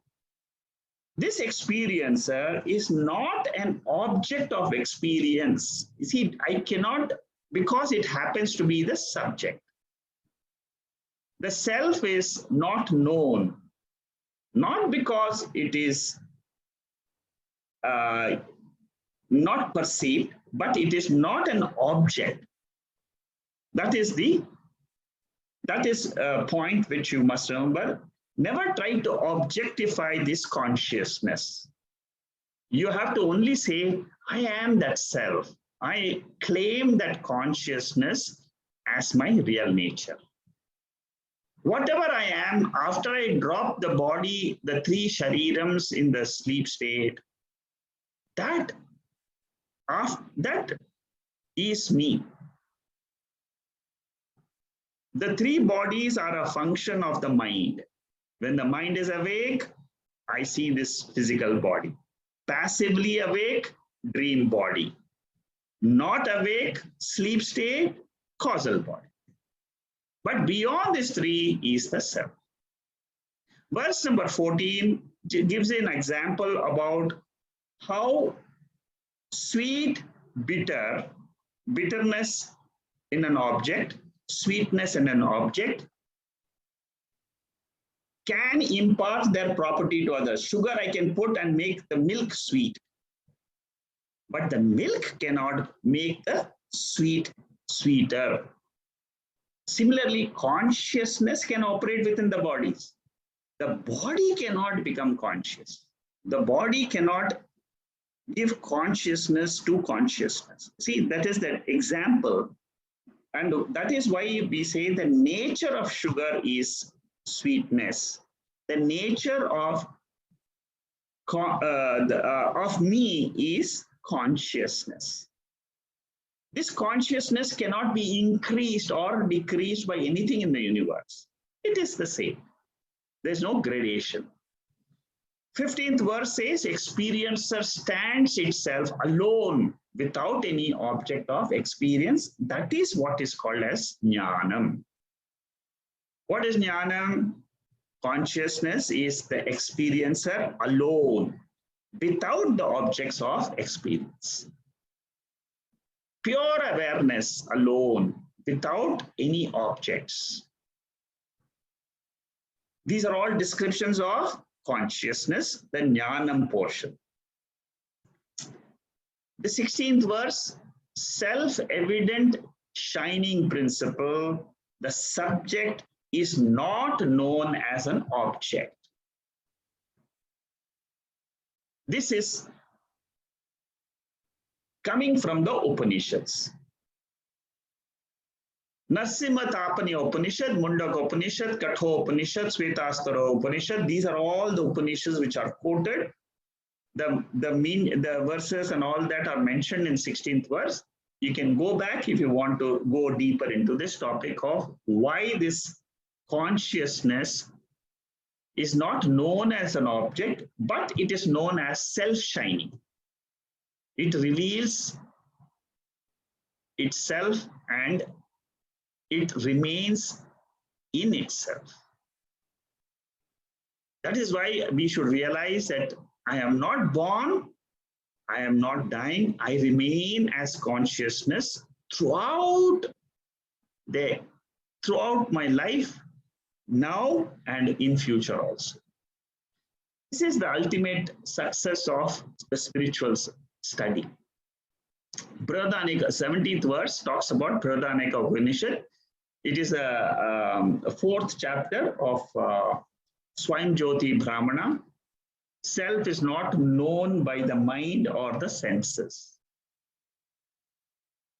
This experiencer is not an object of experience. You see, I cannot, because it happens to be the subject. The self is not known, not because it is not perceived, but it is not an object. That is a point which you must remember. Never try to objectify this consciousness. You have to only say, I am that self. I claim that consciousness as my real nature. Whatever I am, after I drop the body, the 3 sharirams in the sleep state, that is me. The 3 bodies are a function of the mind. When the mind is awake, I see this physical body. Passively awake, dream body. Not awake, sleep state, causal body. But beyond these 3 is the self. Verse number 14 gives an example about how sweet, bitterness in an object, sweetness in an object, can impart their property to others. Sugar I can put and make the milk sweet. But the milk cannot make the sweet sweeter. Similarly, consciousness can operate within the bodies. The body cannot become conscious. The body cannot give consciousness to consciousness. See, that is the example. And that is why we say the nature of sugar is sweetness. The nature of me is consciousness. This consciousness cannot be increased or decreased by anything in the universe. It is the same. There's no gradation. 15th verse says, experiencer stands itself alone without any object of experience. That is what is called as jnanam. What is jnanam? Consciousness is the experiencer alone without the objects of experience. Pure awareness alone without any objects. These are all descriptions of consciousness, the jnanam portion. The 16th verse, self-evident shining principle, the subject is not known as an object. This is coming from the Upanishads. Narsimha Tapani Upanishad, Mundaka Upanishad, Katho Upanishad, Svetasthara Upanishad. These are all the Upanishads which are quoted. The verses and all that are mentioned in 16th verse. You can go back if you want to go deeper into this topic of why this consciousness is not known as an object, but it is known as self-shining. It reveals itself and it remains in itself. That is why we should realize that I am not born, I am not dying, I remain as consciousness throughout my life, now and in future also. This is the ultimate success of the spiritual study. Pradaneka, 17th verse, talks about Pradaneka Upanishad. It is a fourth chapter of Swami Jyoti Brahmana. Self is not known by the mind or the senses.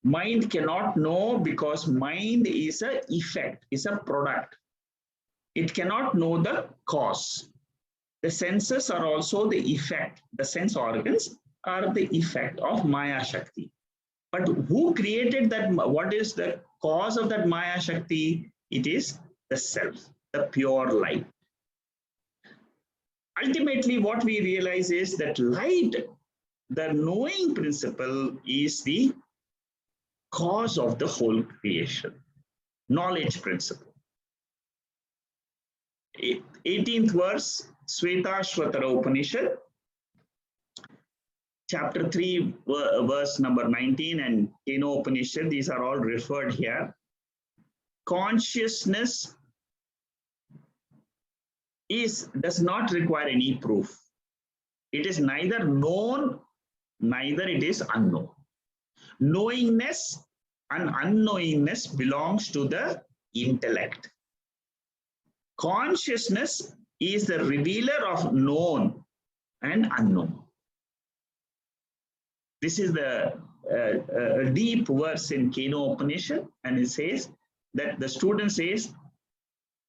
Mind cannot know because mind is an effect, is a product. It cannot know the cause. The senses are also the effect. The sense organs are the effect of Maya Shakti. But who created that? What is the cause of that Maya Shakti? It is the self, the pure light. Ultimately, what we realize is that light, the knowing principle, is the cause of the whole creation. Knowledge principle. 18th verse, Shvetashvatara Upanishad, chapter 3, verse number 19, and Keno Upanishad, these are all referred here. Consciousness does not require any proof. It is neither known, neither it is unknown. Knowingness and unknowingness belongs to the intellect. Consciousness is the revealer of known and unknown. This is the deep verse in Keno Upanishad, and it says that the student says,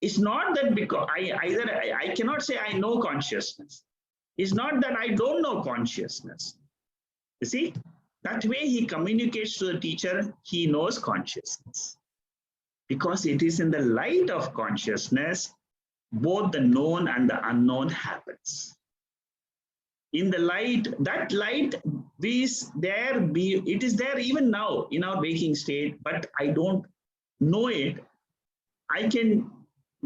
it's not that because I cannot say I know consciousness. It's not that I don't know consciousness. You see, that way he communicates to the teacher, he knows consciousness. Because it is in the light of consciousness, both the known and the unknown happens. In the light, that light is there, it is there even now in our waking state, but I don't know it. I can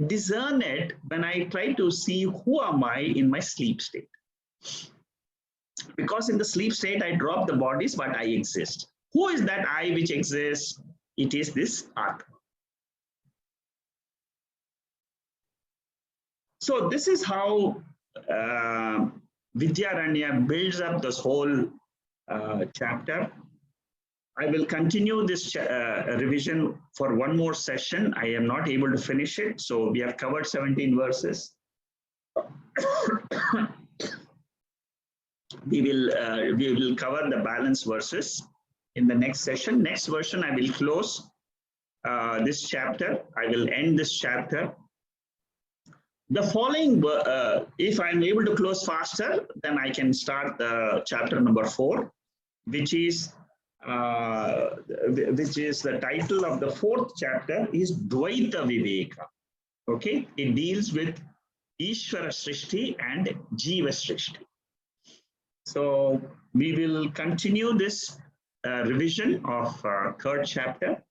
discern it when I try to see who am I in my sleep state. Because in the sleep state, I drop the bodies, but I exist. Who is that I which exists? It is this Atma. So this is how Vidyaranya builds up this whole chapter. I will continue this revision for one more session. I am not able to finish it. So we have covered 17 verses. We will cover the balance verses in the next session. Next version, I will close this chapter. I will end this chapter. The following, if I'm able to close faster, then I can start the chapter number 4, which is the title of the fourth chapter is Dvaita Viveka. Okay, it deals with Ishwara Srishti and Jiva Srishti. So we will continue this revision of third chapter.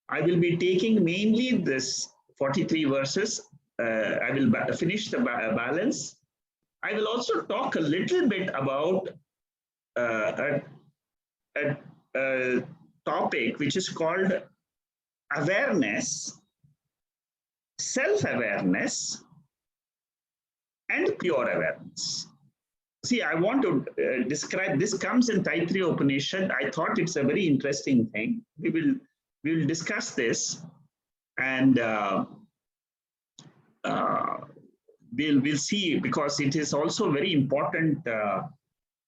I will be taking mainly this 43 verses. I will finish the balance. I will also talk a little bit about a topic which is called awareness, self-awareness, and pure awareness. See, I want to describe, this comes in Taittiriya Upanishad. I thought it's a very interesting thing. We will discuss this, and we'll see, because it is also a very important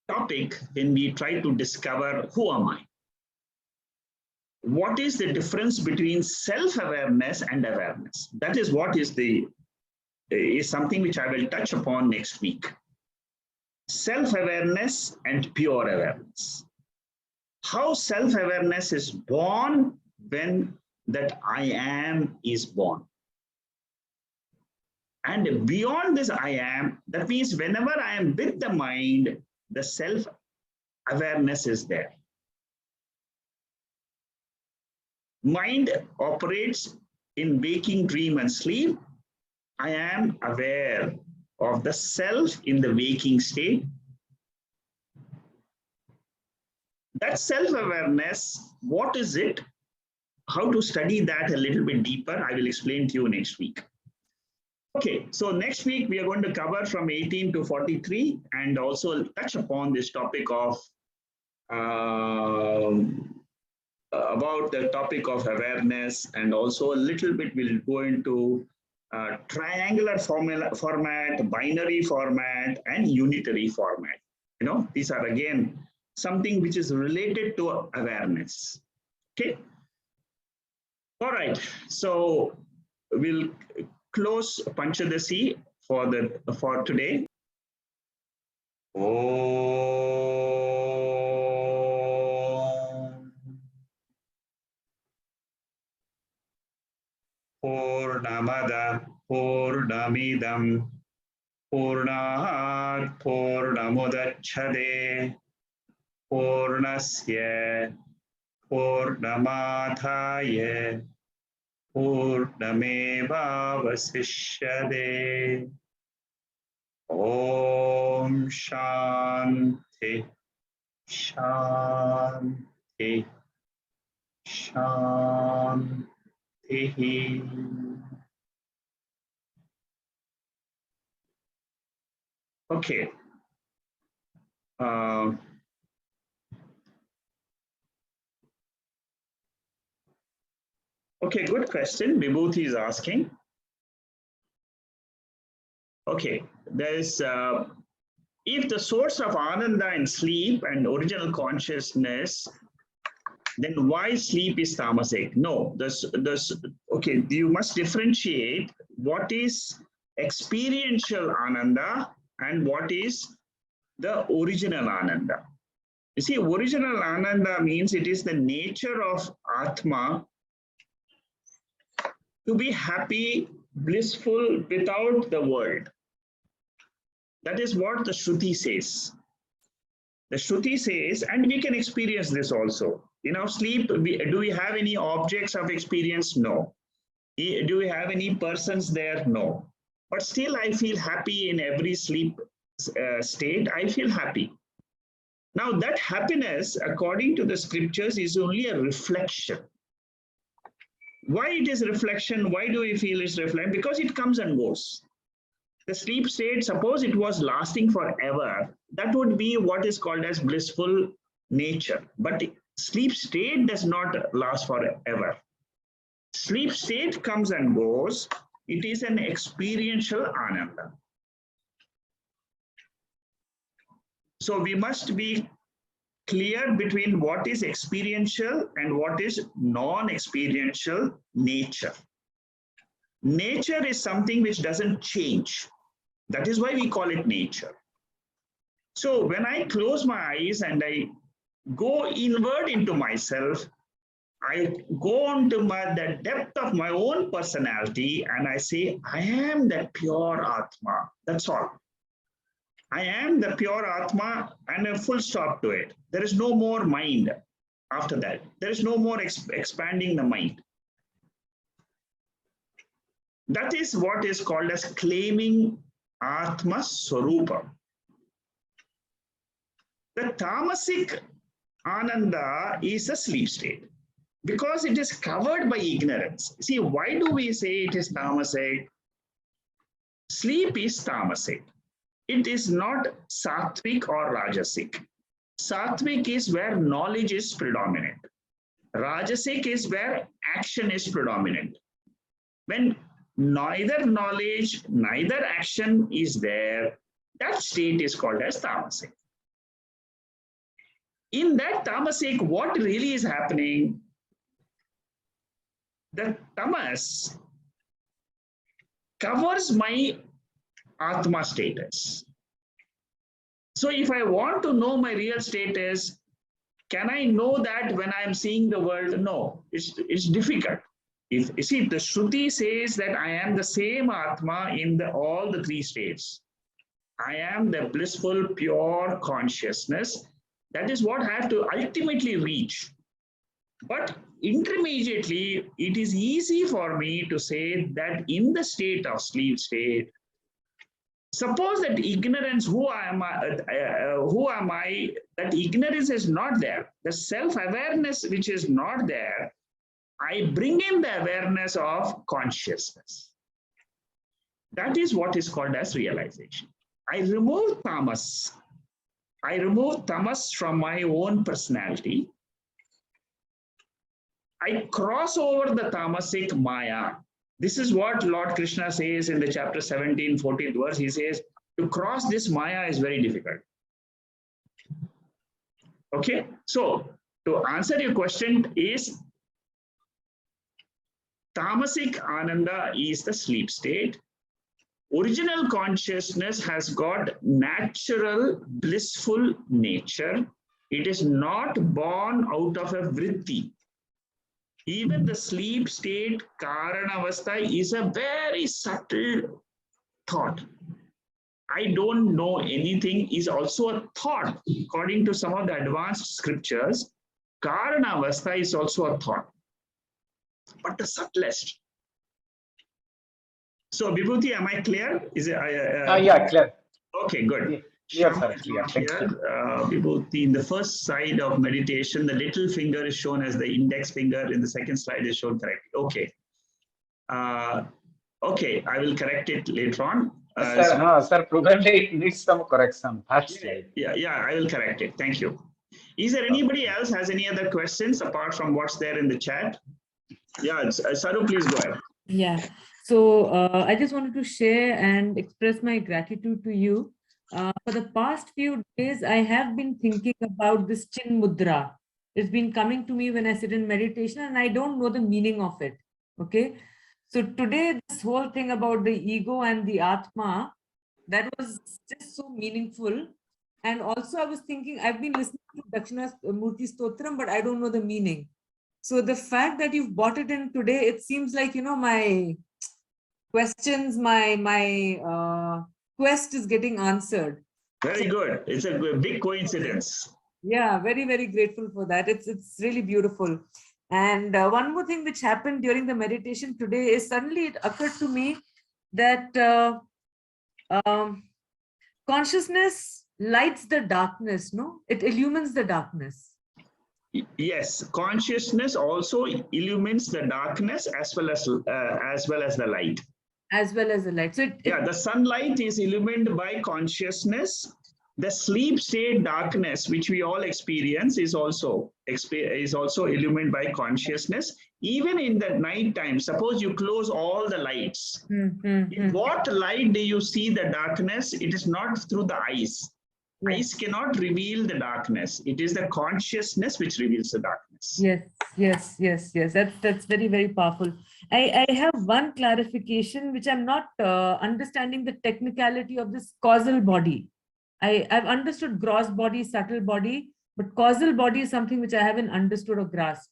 topic when we try to discover who am I. What is the difference between self-awareness and awareness? That is what is something which I will touch upon next week. Self-awareness and pure awareness. How self-awareness is born when that I am is born. And beyond this I am, that means whenever I am with the mind, the self, awareness is there. Mind operates in waking, dream, and sleep. I am aware of the self in the waking state. That self-awareness, what is it? How to study that a little bit deeper, I will explain to you next week. Okay, so next week we are going to cover from 18 to 43 and also touch upon this topic of about the topic of awareness, and also a little bit we'll go into triangular format, binary format, and unitary format. You know, these are again something which is related to awareness. Okay. All right. So we'll close Panchadasi for today. Purnamada Purnamidam Purnat Purnamudachyate Purnasya Purnamadhaya Purnamevavasishyate. Om Shanti Shanti Shanti. Okay. Okay, good question. Vibhuti is asking. Okay, there is if the source of Ananda in sleep and original consciousness, then why sleep is tamasic? No, okay, you must differentiate what is experiential Ananda and what is the original Ananda. You see, original Ananda means it is the nature of Atma to be happy, blissful without the world. That is what the Shruti says. The Shruti says, and we can experience this also. In our sleep, do we have any objects of experience? No. Do we have any persons there? No. But still, I feel happy in every sleep state. I feel happy. Now, that happiness, according to the scriptures, is only a reflection. Why it is reflection? Why do we feel it's reflection? Because it comes and goes. The sleep state, suppose it was lasting forever, that would be what is called as blissful nature. But sleep state does not last forever. Sleep state comes and goes. It is an experiential Ananda. So we must be clear between what is experiential and what is non-experiential nature. Nature is something which doesn't change. That is why we call it nature. So when I close my eyes and I go inward into myself, I go into the depth of my own personality and I say, I am that pure Atma. That's all. I am the pure Atma, and a full stop to it. There is no more mind after that. There is no more expanding the mind. That is what is called as claiming Atma Swarupa. The tamasic Ananda is a sleep state because it is covered by ignorance. See, why do we say it is tamasic? Sleep is tamasic. It is not sattvic or rajasic. Sattvic is where knowledge is predominant. Rajasic is where action is predominant. When neither knowledge, neither action is there, that state is called as tamasic. In that tamasic, what really is happening? The tamas covers my Atma status. So if I want to know my real status, can I know that when I'm seeing the world? No, it's difficult. If you see, the Shruti says that I am the same Atma in all the three states. I am the blissful, pure consciousness. That is what I have to ultimately reach. But intermediately, it is easy for me to say that in the state of sleep state, suppose that ignorance, who am I, that ignorance is not there. The self-awareness which is not there, I bring in the awareness of consciousness. That is what is called as realization. I remove tamas. I remove tamas from my own personality. I cross over the tamasic maya. This is what Lord Krishna says in the chapter 17, 14th verse. He says, to cross this maya is very difficult. Okay, so to answer your question is, tamasic ananda is the sleep state. Original consciousness has got natural blissful nature. It is not born out of a vritti. Even the sleep state, karanavastha, is a very subtle thought. I don't know anything is also a thought. According to some of the advanced scriptures, karanavastha is also a thought, but the subtlest. So, Vibhuti, am I clear? Is it? Yeah, clear. Okay, good. Yes, sir. Clear. Here, Vibhuti, in the first side of meditation, the little finger is shown as the index finger. In the second slide is shown correctly. Okay. Okay, I will correct it later on. Sir, probably it needs some correction. First slide. Yeah, I will correct it. Thank you. Is there anybody else has any other questions apart from what's there in the chat? Yeah, Saru, please go ahead. Yeah. So I just wanted to share and express my gratitude to you. For the past few days, I have been thinking about this Chin Mudra. It's been coming to me when I sit in meditation and I don't know the meaning of it. Okay. So today, this whole thing about the ego and the Atma, that was just so meaningful. And also I was thinking, I've been listening to Dakshinamurti Stotram, but I don't know the meaning. So the fact that you've brought it in today, it seems like, you know, my questions, my quest is getting answered. Very good. It's a big coincidence. Yeah, very, very grateful for that. It's really beautiful. And one more thing which happened during the meditation today is suddenly it occurred to me that consciousnness lights the darkness, no? It illumines the darkness. Yes, consciousness also illumines the darkness as well as the light. As well as the light. So the sunlight is illumined by consciousness. The sleep state darkness, which we all experience, is also illumined by consciousness. Even in the night time, suppose you close all the lights. In what light do you see the darkness? It is not through the eyes. Yes. Eyes cannot reveal the darkness. It is the consciousness which reveals the darkness. Yes. That's very, very powerful. I have one clarification, which I'm not understanding the technicality of this causal body. I've understood gross body, subtle body, but causal body is something which I haven't understood or grasped.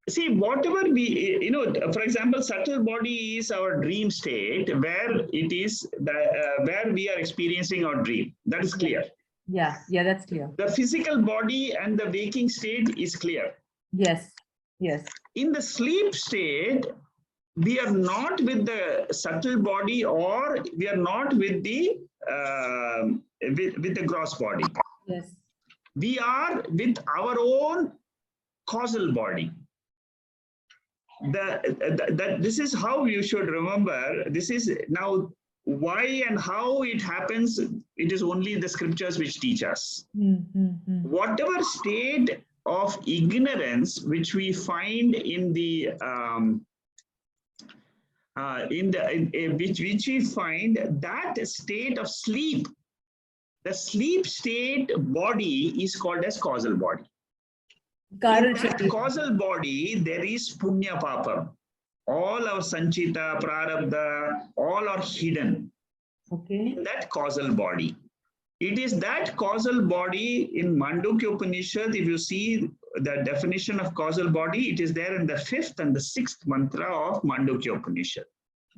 See, whatever we, for example, subtle body is our dream state where it is where we are experiencing our dream. That is clear. Yeah, that's clear. The physical body and the waking state is clear. Yes. In the sleep state, we are not with the subtle body, or we are not with the with the gross body. Yes. We are with our own causal body. This is how you should remember. This is now why and how it happens. It is only the scriptures which teach us. Whatever state of ignorance which we find in the which we find that state of sleep, the sleep state body is called as causal body. In that causal body, there is punya papa. All our sanchita, prarabdha, all are hidden in that causal body. It is that causal body in Mandukya Upanishad. If you see the definition of causal body, it is there in the 5th and the 6th mantra of Mandukya Upanishad.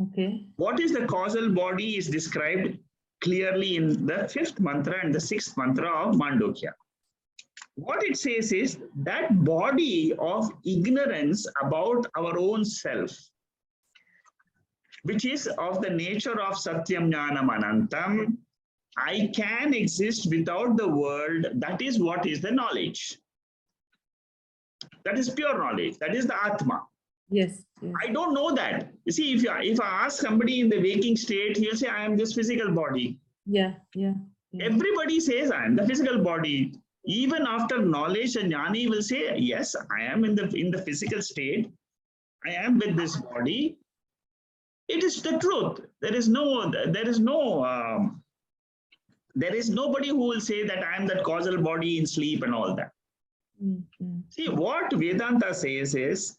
Okay. What is the causal body is described? clearly in the 5th mantra and the 6th mantra of Mandukya. What it says is that body of ignorance about our own self, which is of the nature of satyam, jnanam, anantam, I can exist without the world. That is what is the knowledge. That is pure knowledge. That is the Atma. Yes. Yes. I don't know that. You see, if I ask somebody in the waking state, he'll say, I am this physical body. Yeah. Everybody says, I am the physical body. Even after knowledge, a jnani will say, yes, I am in the physical state. I am with this body. It is the truth. There is nobody who will say that I am that causal body in sleep and all that. See, what Vedanta says is,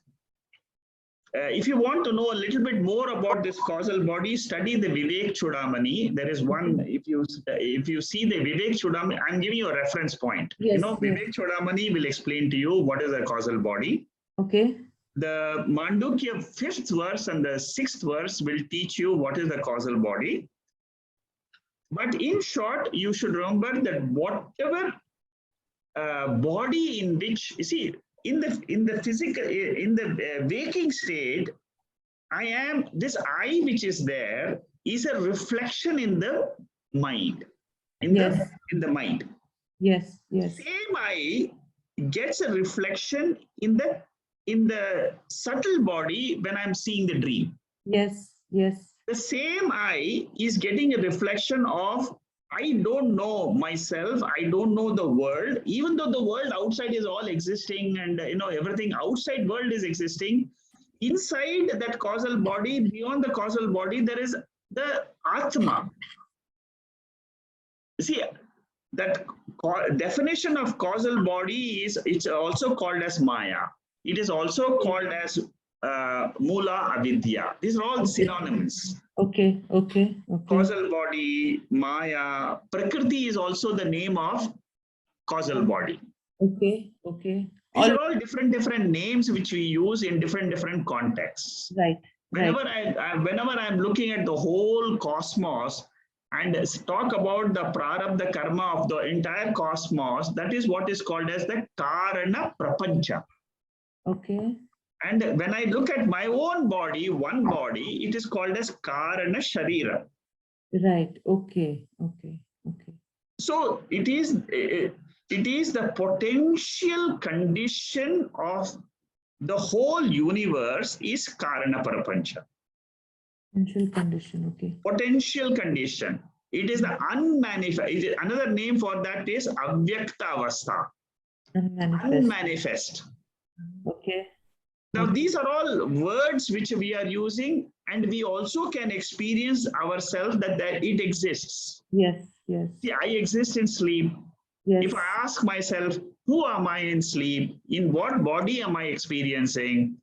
if you want to know a little bit more about this causal body, study the Vivek Chudamani. There is one, if you see the Vivek Chudamani, I'm giving you a reference point. Yes, Vivek Chudamani will explain to you what is a causal body. Okay. The Mandukya 5th verse and the 6th verse will teach you what is the causal body. But in short, you should remember that whatever body in which, you see, in the physical, in the waking state, I am, this I which is there is a reflection in the mind, in the mind. Yes. Same I gets a reflection in the subtle body when I'm seeing the dream. Yes. The same I is getting a reflection of, I don't know myself, I don't know the world, even though the world outside is all existing and everything outside world is existing. Inside that causal body, beyond the causal body, there is the Atma. See, that definition of causal body is, it's also called as Maya. It is also called as Mula Avidya. These are all synonyms. Okay. Causal body, Maya, Prakriti is also the name of causal body. Okay. These are all different names which we use in different contexts. Right. Whenever I'm looking at the whole cosmos and talk about the prarabdha karma of the entire cosmos, that is what is called as the Karana Prapancha. Okay. And when I look at my own body, one body, it is called as Karana Sharira. Right. Okay. So it is the potential condition of the whole universe is Karana Parapancha. Potential condition. Okay. Potential condition. It is the unmanifest. Another name for that is Avyakta Avastha. Unmanifest. Okay. Now, these are all words which we are using, and we also can experience ourselves that it exists. Yes. See, I exist in sleep. Yes. If I ask myself, who am I in sleep? In what body am I experiencing?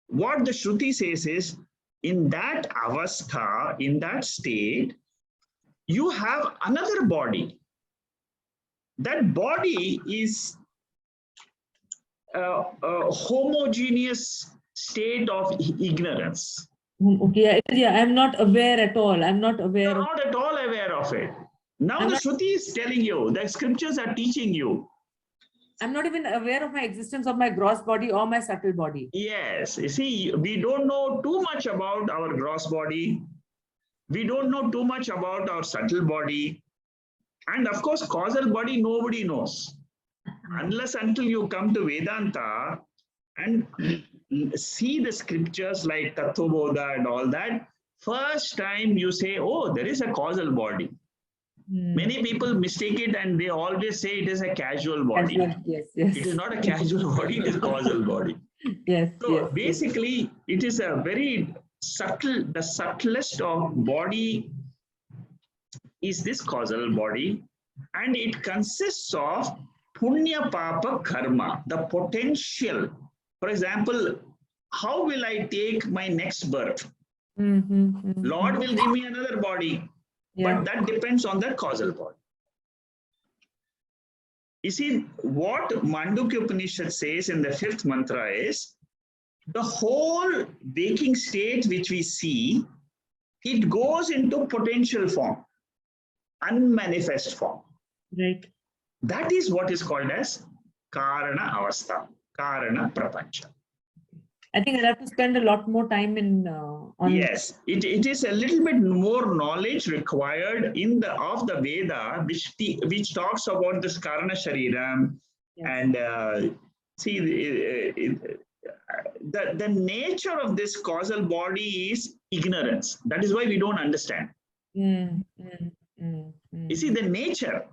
What the Shruti says is, in that avastha, in that state, you have another body. That body is a homogeneous state of ignorance. Okay. Yeah, I'm not aware at all. I'm not aware. You're not at all aware of it. Now the Shruti is telling you, the scriptures are teaching you. I'm not even aware of my existence of my gross body or my subtle body. Yes. You see, we don't know too much about our gross body. We don't know too much about our subtle body. And of course, causal body, nobody knows. Unless until you come to Vedanta and see the scriptures like Tattvabodha and all that, first time you say, oh, there is a causal body. Many people mistake it and they always say it is a casual body. Yes. It is not a casual body, it is a causal body. Yes. So basically, it is a very subtle, the subtlest of body is this causal body, and it consists of punya papa karma, the potential. For example, how will I take my next birth? Lord will give me another body, but that depends on that causal body. You see, what Mandukya Upanishad says in the 5th mantra is, the whole waking state which we see, it goes into potential form. unmanifest form. Right. That is what is called as Karana Avastha, Karana Prapancha. I think I'll have to spend a lot more time in on. Yes, it is a little bit more knowledge required in the of the Veda, which talks about this Karana Shariram. Yes. And see, the nature of this causal body is ignorance. That is why we don't understand. You see, the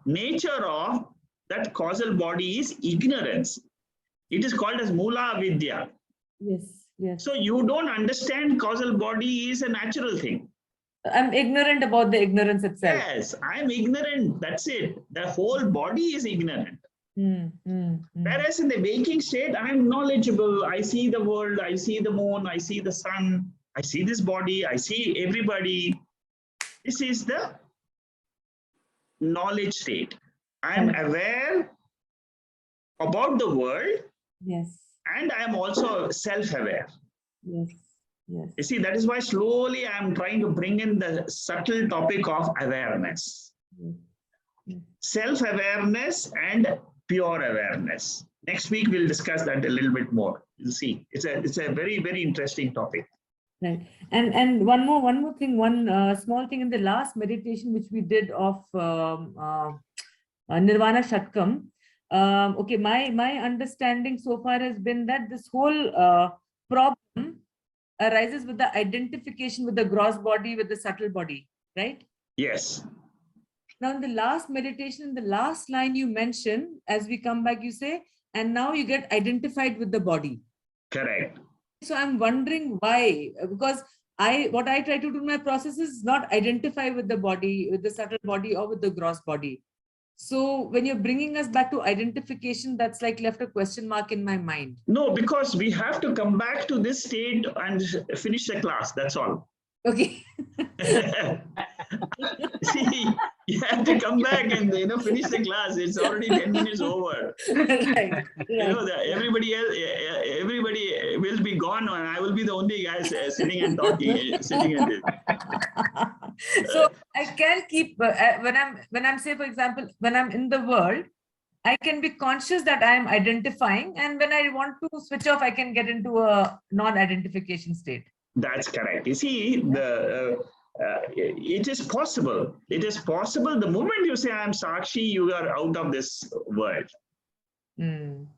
nature of that causal body is ignorance. It is called as Mula Vidya. Yes, yes. So you don't understand causal body is a natural thing. I'm ignorant about the ignorance itself. Yes, I'm ignorant. That's it. The whole body is ignorant. Whereas in the waking state, I'm knowledgeable. I see the world. I see the moon. I see the sun. I see this body. I see everybody. This is the knowledge state. I'm aware about the world. Yes. And I am also self-aware. Yes. Yes. You see, that is why slowly I am trying to bring in the subtle topic of awareness. Self-awareness and pure awareness. Next week, we'll discuss that a little bit more. You'll see, it's a very, very interesting topic. Right. And one more thing, one small thing in the last meditation, which we did of Nirvana Shatkam. Okay, my understanding so far has been that this whole problem arises with the identification with the gross body, with the subtle body, right? Yes. Now, in the last meditation, in the last line you mentioned, as we come back, you say, and now you get identified with the body. Correct. So I'm wondering why, because what I try to do in my process is not identify with the body, with the subtle body or with the gross body. So when you're bringing us back to identification, that's like left a question mark in my mind. No, because we have to come back to this state and finish the class. That's all. Okay. See, you have to come back and finish the class. It's already 10 minutes over. Right. Everybody else, everybody will be gone, and I will be the only guy sitting and talking, sitting in this. So I can keep when I'm say, for example, when I'm in the world, I can be conscious that I am identifying, and when I want to switch off, I can get into a non-identification state. That's correct. You see, it is possible. It is possible. The moment you say, I'm Sakshi, you are out of this world. And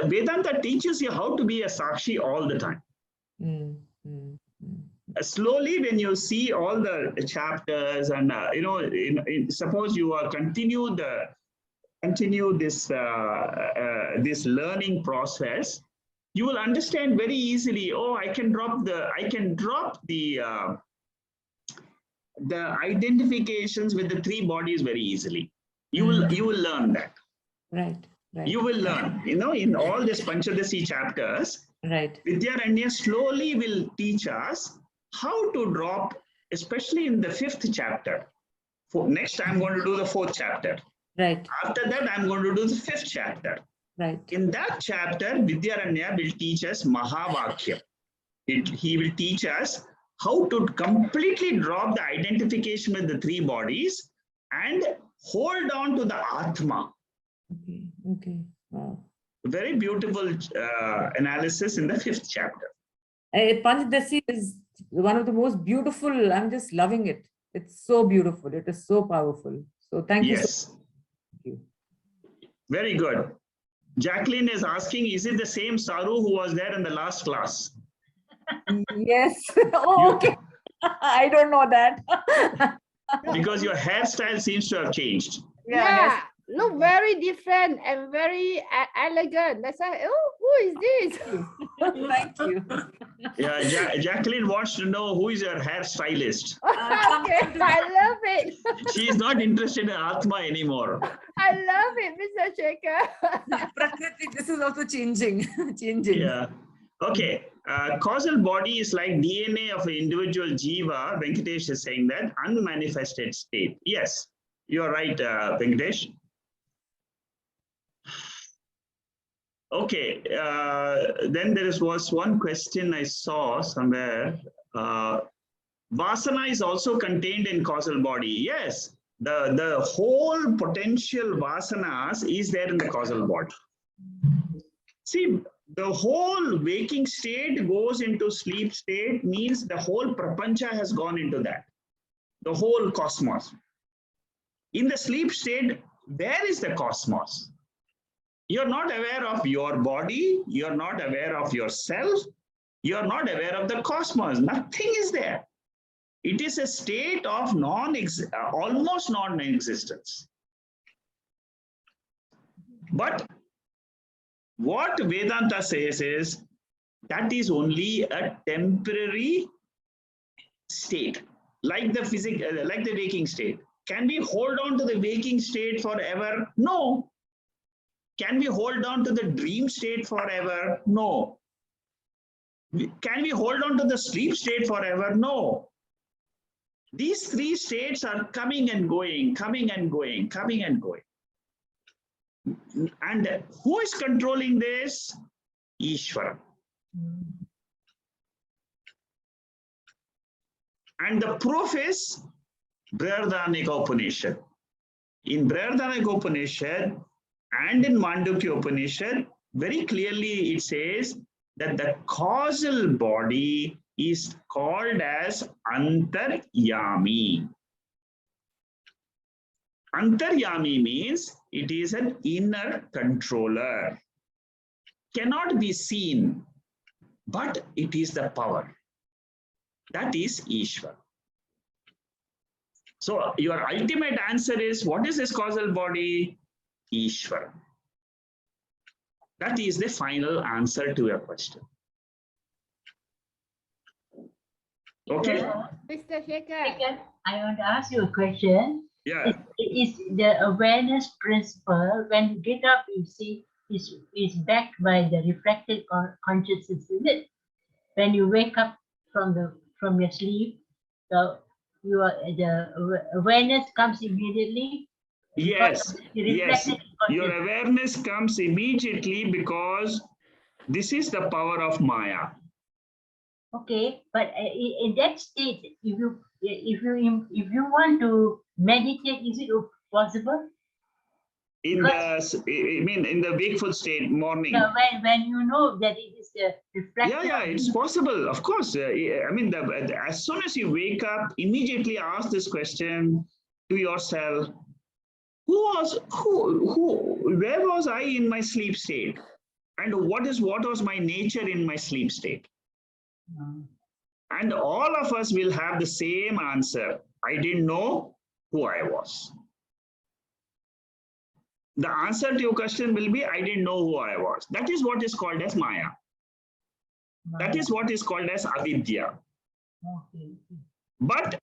Vedanta teaches you how to be a Sakshi all the time. Slowly, when you see all the chapters and, suppose you are continue this this learning process, you will understand very easily. Oh, I can drop the identifications with the three bodies very easily. You will learn that. Right. You will learn. In all these Panchadasi chapters, right. Vidyaranya slowly will teach us how to drop, especially in the 5th chapter. Next, I'm going to do the 4th chapter. Right. After that, I'm going to do the 5th chapter. Right. In that chapter, Vidyaranya will teach us Mahavakya. He will teach us how to completely drop the identification with the three bodies and hold on to the Atma. Okay. Wow. Very beautiful analysis in the 5th chapter. Panchadasi is one of the most beautiful. I'm just loving it. It's so beautiful. It is so powerful. So thank you. Yes. Thank you. Very good. Jacqueline is asking, is it the same Saru who was there in the last class? Yes. Oh, okay. I don't know that. Because your hairstyle seems to have changed. Yeah. Look very different and very elegant. That's why, oh, who is this? Thank you. Yeah, Jacqueline wants to know who is your hairstylist. Okay, I love it. She is not interested in Atma anymore. I love it, Mr. Shekhar. Prakriti, this is also changing. Yeah. Okay. Causal body is like DNA of an individual Jiva. Venkatesh is saying that unmanifested state. Yes, you are right, Venkatesh. Okay, then there was one question I saw somewhere. Vasana is also contained in causal body. Yes, The whole potential vasanas is there in the causal body. See, the whole waking state goes into sleep state means the whole prapancha has gone into that. The whole cosmos. In the sleep state, where is the cosmos? You're not aware of your body. You're not aware of yourself. You're not aware of the cosmos. Nothing is there. It is a state of almost non-existence. But what Vedanta says is that is only a temporary state, like the waking state. Can we hold on to the waking state forever? No. Can we hold on to the dream state forever? No. Can we hold on to the sleep state forever? No. These three states are coming and going, coming and going, coming and going. And who is controlling this? Ishwara. And the proof is Brihadaranyaka Upanishad. In Brihadaranyaka Upanishad and in Mandukya Upanishad, very clearly it says that the causal body is called as antaryami. Antaryami means it is an inner controller. Cannot be seen, but it is the power. That is Ishwara. So your ultimate answer is, what is this causal body? Ishwara. That is the final answer to your question. Okay. Mr. Shekhar. I want to ask you a question. Yeah. Is the awareness principle, when you get up, you see, is backed by the reflected consciousness, is it? When you wake up from your sleep, the awareness comes immediately. Yes. Yes. Your awareness comes immediately because this is the power of Maya. Okay, but in that state, if you want to meditate, is it possible? In the wakeful state, morning. Yeah, when you know that it is the reflection. Yeah, it's possible. Of course. As soon as you wake up, immediately ask this question to yourself: where was I in my sleep state? And what was my nature in my sleep state? And all of us will have the same answer. I didn't know who I was. The answer to your question will be, I didn't know who I was. That is what is called as Maya. That is what is called as Avidya. Okay. But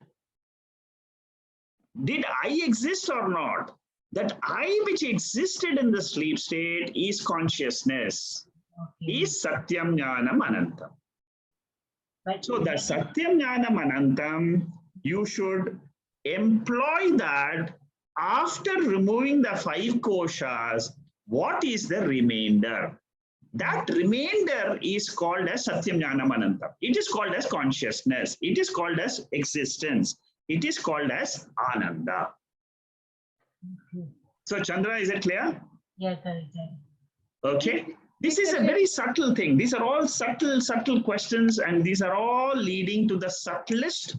did I exist or not? That I which existed in the sleep state is consciousness, is satyam, jnanam, anantam. So the satyam, jnanam, anantam, you should employ that after removing the 5 koshas. What is the remainder? That remainder is called as satyam, jnanam, anantam. It is called as consciousness. It is called as existence. It is called as ananda. So Chandra, is it clear? Yeah, correct. Okay. This is a very subtle thing. These are all subtle questions, and these are all leading to the subtlest,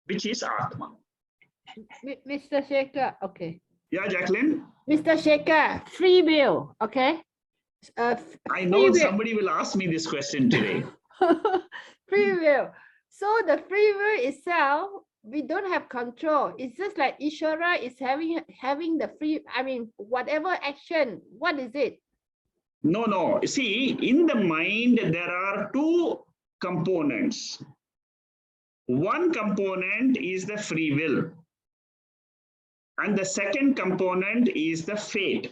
which is Atma. Mr. Shekhar, okay. Yeah, Jacqueline? Mr. Shekhar, free will, okay? I know somebody will ask me this question today. Free will. So the free will itself, we don't have control. It's just like Ishwara is having the free, whatever action, what is it? No. See, in the mind, there are 2 components. One component is the free will. And the second component is the fate.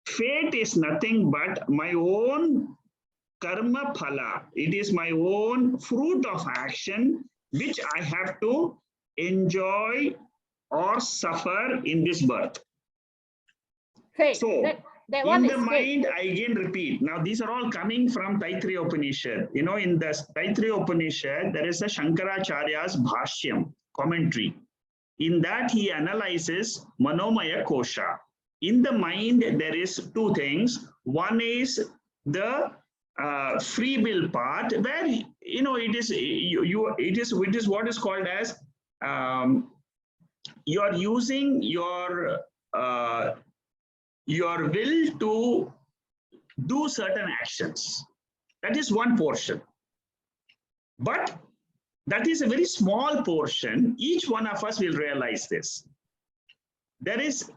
Fate is nothing but my own karma phala. It is my own fruit of action, which I have to enjoy or suffer in this birth. Fate. So, that one in the is mind, fate. I again repeat. Now, these are all coming from Taittiriya Upanishad. You know, in the Taittiriya Upanishad, there is a Shankaracharya's Bhashyam, commentary. In that, he analyzes Manomaya kosha. In the mind, there is two things. One is the free will part, where it is what is called as you are using your will to do certain actions. That is one portion. But that is a very small portion. Each one of us will realize this. There is,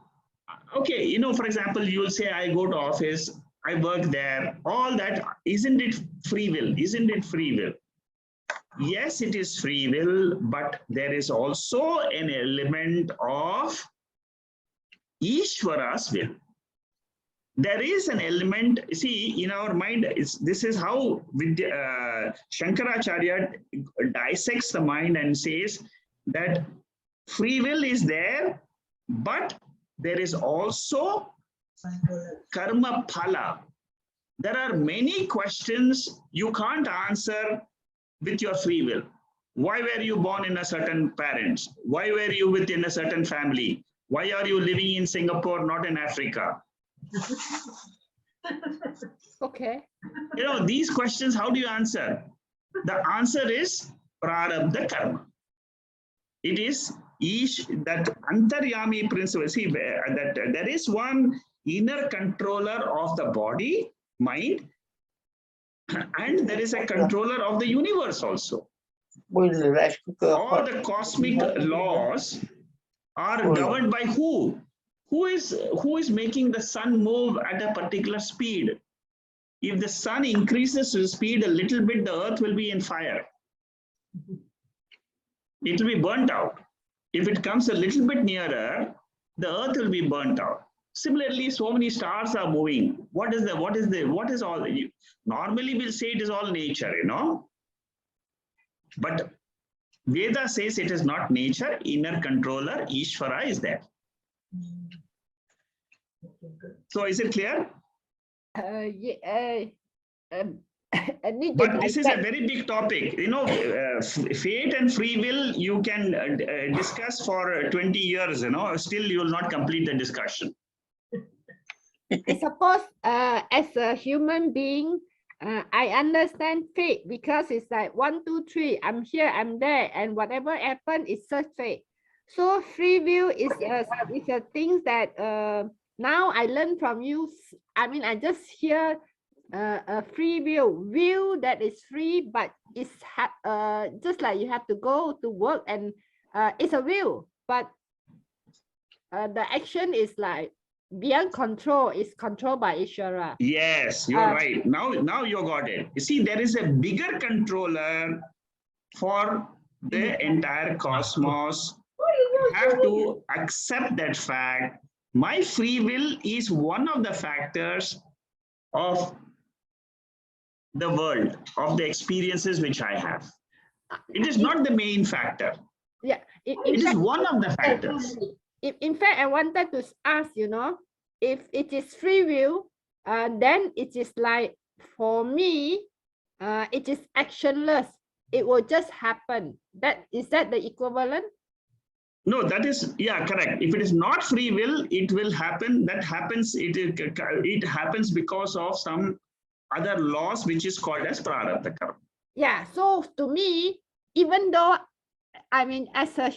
okay, for example, you will say, I go to office, I work there, all that, isn't it free will? Isn't it free will? Yes, it is free will, but there is also an element of Ishwara's will. There is an element, see, in our mind, this is how Shankaracharya dissects the mind and says that free will is there, but there is also karma phala. There are many questions you can't answer with your free will. Why were you born in a certain parents? Why were you within a certain family? Why are you living in Singapore, not in Africa? Okay. These questions, how do you answer? The answer is prarabdha karma. It is that antaryami principle. See, that there is one inner controller of the body, mind, and there is a controller of the universe also. All the cosmic laws are governed by who? Who is making the sun move at a particular speed? If the sun increases the speed a little bit, the earth will be in fire. It will be burnt out. If it comes a little bit nearer, the earth will be burnt out. Similarly, so many stars are moving. What is all? Normally we'll say it is all nature, But Veda says it is not nature, inner controller, Ishwara is there. So is it clear? But this is a very big topic. Fate and free will, you can discuss for 20 years, still you will not complete the discussion. I suppose as a human being, I understand fate because it's like 1, 2, 3, I'm here, I'm there, and whatever happens is such fate. So free will is a thing that now I learn from you. I mean, I just hear a free will that is free, but it's just like you have to go to work and it's a will, but the action is like beyond control, is controlled by Ishwara. Yes, you're right. Now you got it. You see, there is a bigger controller for the entire cosmos. You have to accept that fact. My free will is one of the factors of the world, of the experiences which I have. It is not the main factor. Yeah, it is one of the factors. In fact, I wanted to ask, if it is free will, then it is like, for me, it is actionless. It will just happen. Is that the equivalent? No, that is, yeah, correct. If it is not free will, it will happen. That happens, it happens because of some other laws, which is called as prarabdha karma. Yeah, so to me, even though, I mean, as a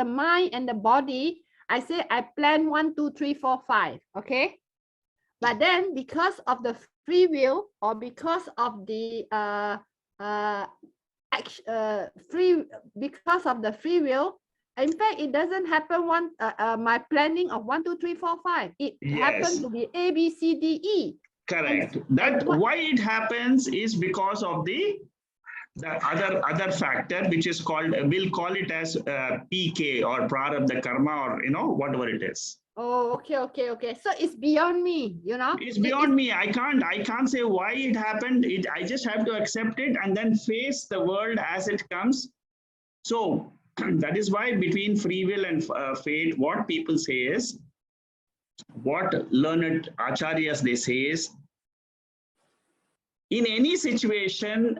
mind and the body, I say I plan 1, 2, 3, 4, 5, okay? But then because of the free will, or because of the because of the free will, in fact, it doesn't happen my planning of 1, 2, 3, 4, 5. It happens to be A, B, C, D, E. Correct. Why it happens is because of the other factor, which is called, we'll call it as PK or prarabdha karma, or whatever it is. Oh, okay. So it's beyond me, It's beyond me. I can't say why it happened. I just have to accept it and then face the world as it comes. So that is why between free will and fate, what people say is, what learned acharyas they say is, in any situation,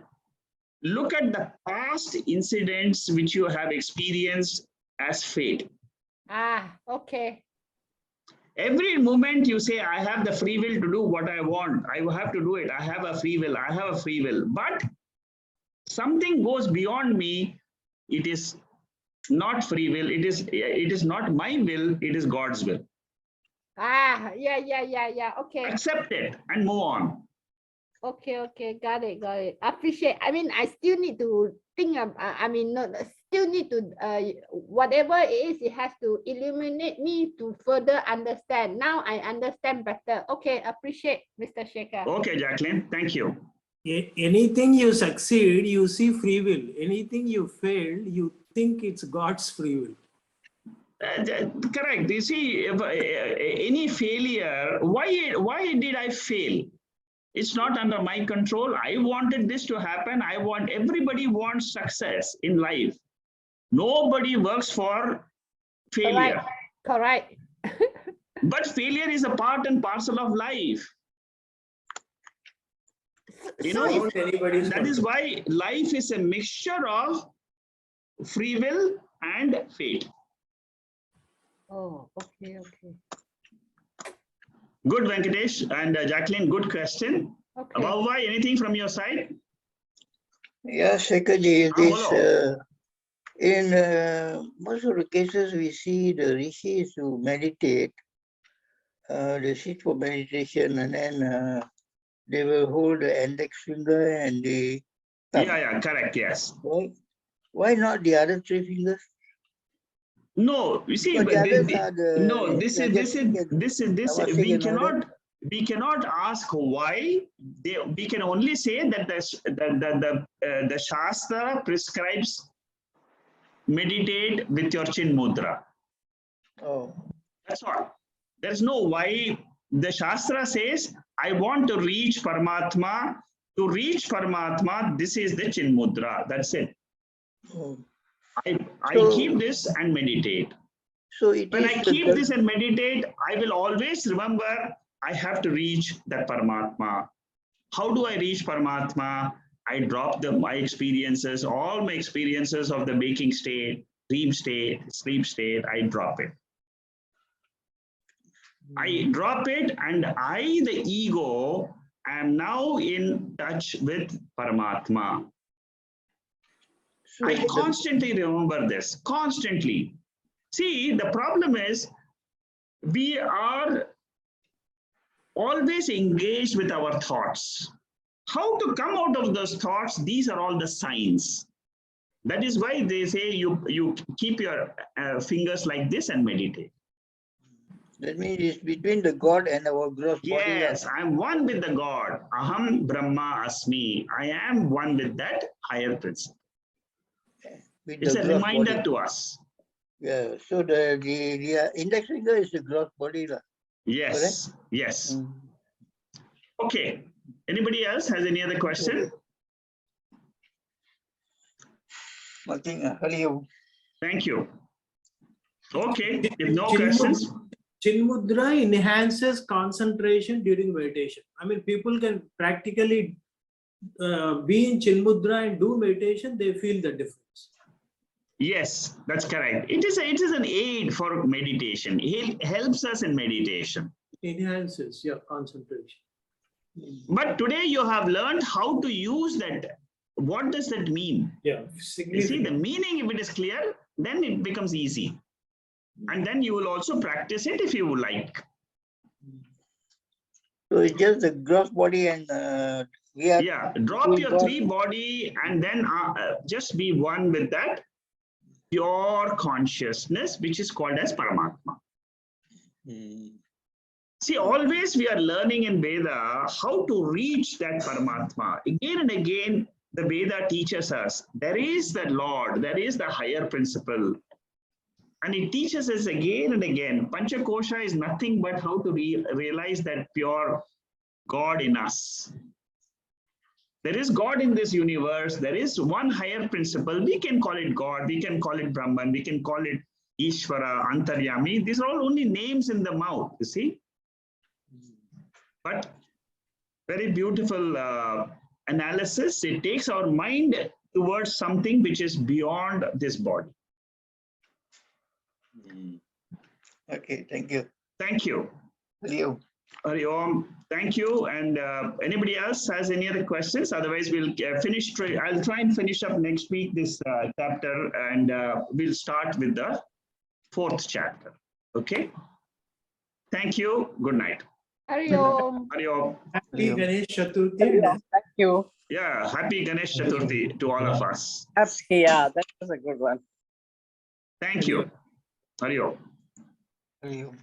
look at the past incidents which you have experienced as fate. Ah, okay. Every moment you say, I have the free will to do what I want, I have to do it, I have a free will, I have a free will. But something goes beyond me, it is not free will, it is not my will, it is God's will. Ah, yeah. Okay. Accept it and move on. Okay. Got it. Appreciate. I mean, I still need to think of, I mean, not still need to, whatever it is, it has to illuminate me to further understand. Now I understand better. Okay, appreciate, Mr. Shekhar. Okay, Jacqueline, thank you. Anything you succeed, you see free will. Anything you fail, you think it's God's free will. Correct. You see, any failure, why did I fail? It's not under my control. I wanted this to happen. Everybody wants success in life. Nobody works for failure. Correct. But failure is a part and parcel of life. You know, that is why life is a mixture of free will and fate. Oh, okay. Good, Venkatesh and Jacqueline, good question. Okay. Bhavai, anything from your side? Yeah, Shekharji, hello. in most of the cases we see the rishis who meditate, they sit for meditation and then they will hold the index finger and the thumb. Yeah, correct, yes. Why not the other three fingers? No, you see, But the others are no, the we cannot ask why. We can only say that the Shastra prescribes meditate with your chin mudra. Oh. That's all. There's no why. The Shastra says, I want to reach Paramatma. To reach Paramatma, this is the chin mudra. That's it. Oh. I keep this and meditate. So when I keep this and meditate, I will always remember I have to reach that Paramatma. How do I reach Paramatma? I drop my experiences, all my experiences of the waking state, dream state, sleep state, I drop it. I drop it and I, the ego, am now in touch with Paramatma. So I constantly remember this, constantly. See, the problem is we are always engaged with our thoughts. How to come out of those thoughts? These are all the signs. That is why they say you keep your fingers like this and meditate. That means it's between the God and our gross body. Yes, I'm one with the God. Aham Brahma Asmi. I am one with that higher principle. It's a reminder to us. Yeah, so the index finger is the gross body. Yes, correct? Yes. Okay, anybody else has any other question? Nothing. Thank you. Okay, if no questions. Chin mudra enhances concentration during meditation. I mean, people can practically be in chin mudra and do meditation, they feel the difference. Yes, that's correct. It is an aid for meditation. It helps us in meditation. It enhances your concentration. But today you have learned how to use that. What does that mean? Yeah, you see the meaning, if it is clear, then it becomes easy. And then you will also practice it if you would like. So it's just the gross body and yeah, drop your three body and then just be one with that pure consciousness, which is called as Paramatma. See, always we are learning in Veda how to reach that Paramatma. Again and again, the Veda teaches us there is the Lord, there is the higher principle. And it teaches us again and again, Panchakosha is nothing but how to realize that pure God in us. There is God in this universe. There is one higher principle. We can call it God. We can call it Brahman. We can call it Ishwara, Antaryami. These are all only names in the mouth, you see. But very beautiful analysis. It takes our mind towards something which is beyond this body. Okay, thank you. Thank you. Hari Om. Hari Om. Thank you. And anybody else has any other questions? Otherwise, we'll finish. I'll try and finish up next week this chapter, and we'll start with the 4th chapter. Okay. Thank you. Good night. Hari Om. Hari Om. Happy Ganesh Chaturthi. Thank you. Yeah. Happy Ganesh Chaturthi to all of us. Happy, yeah, that was a good one. Thank you. Hari Om. Hari Om.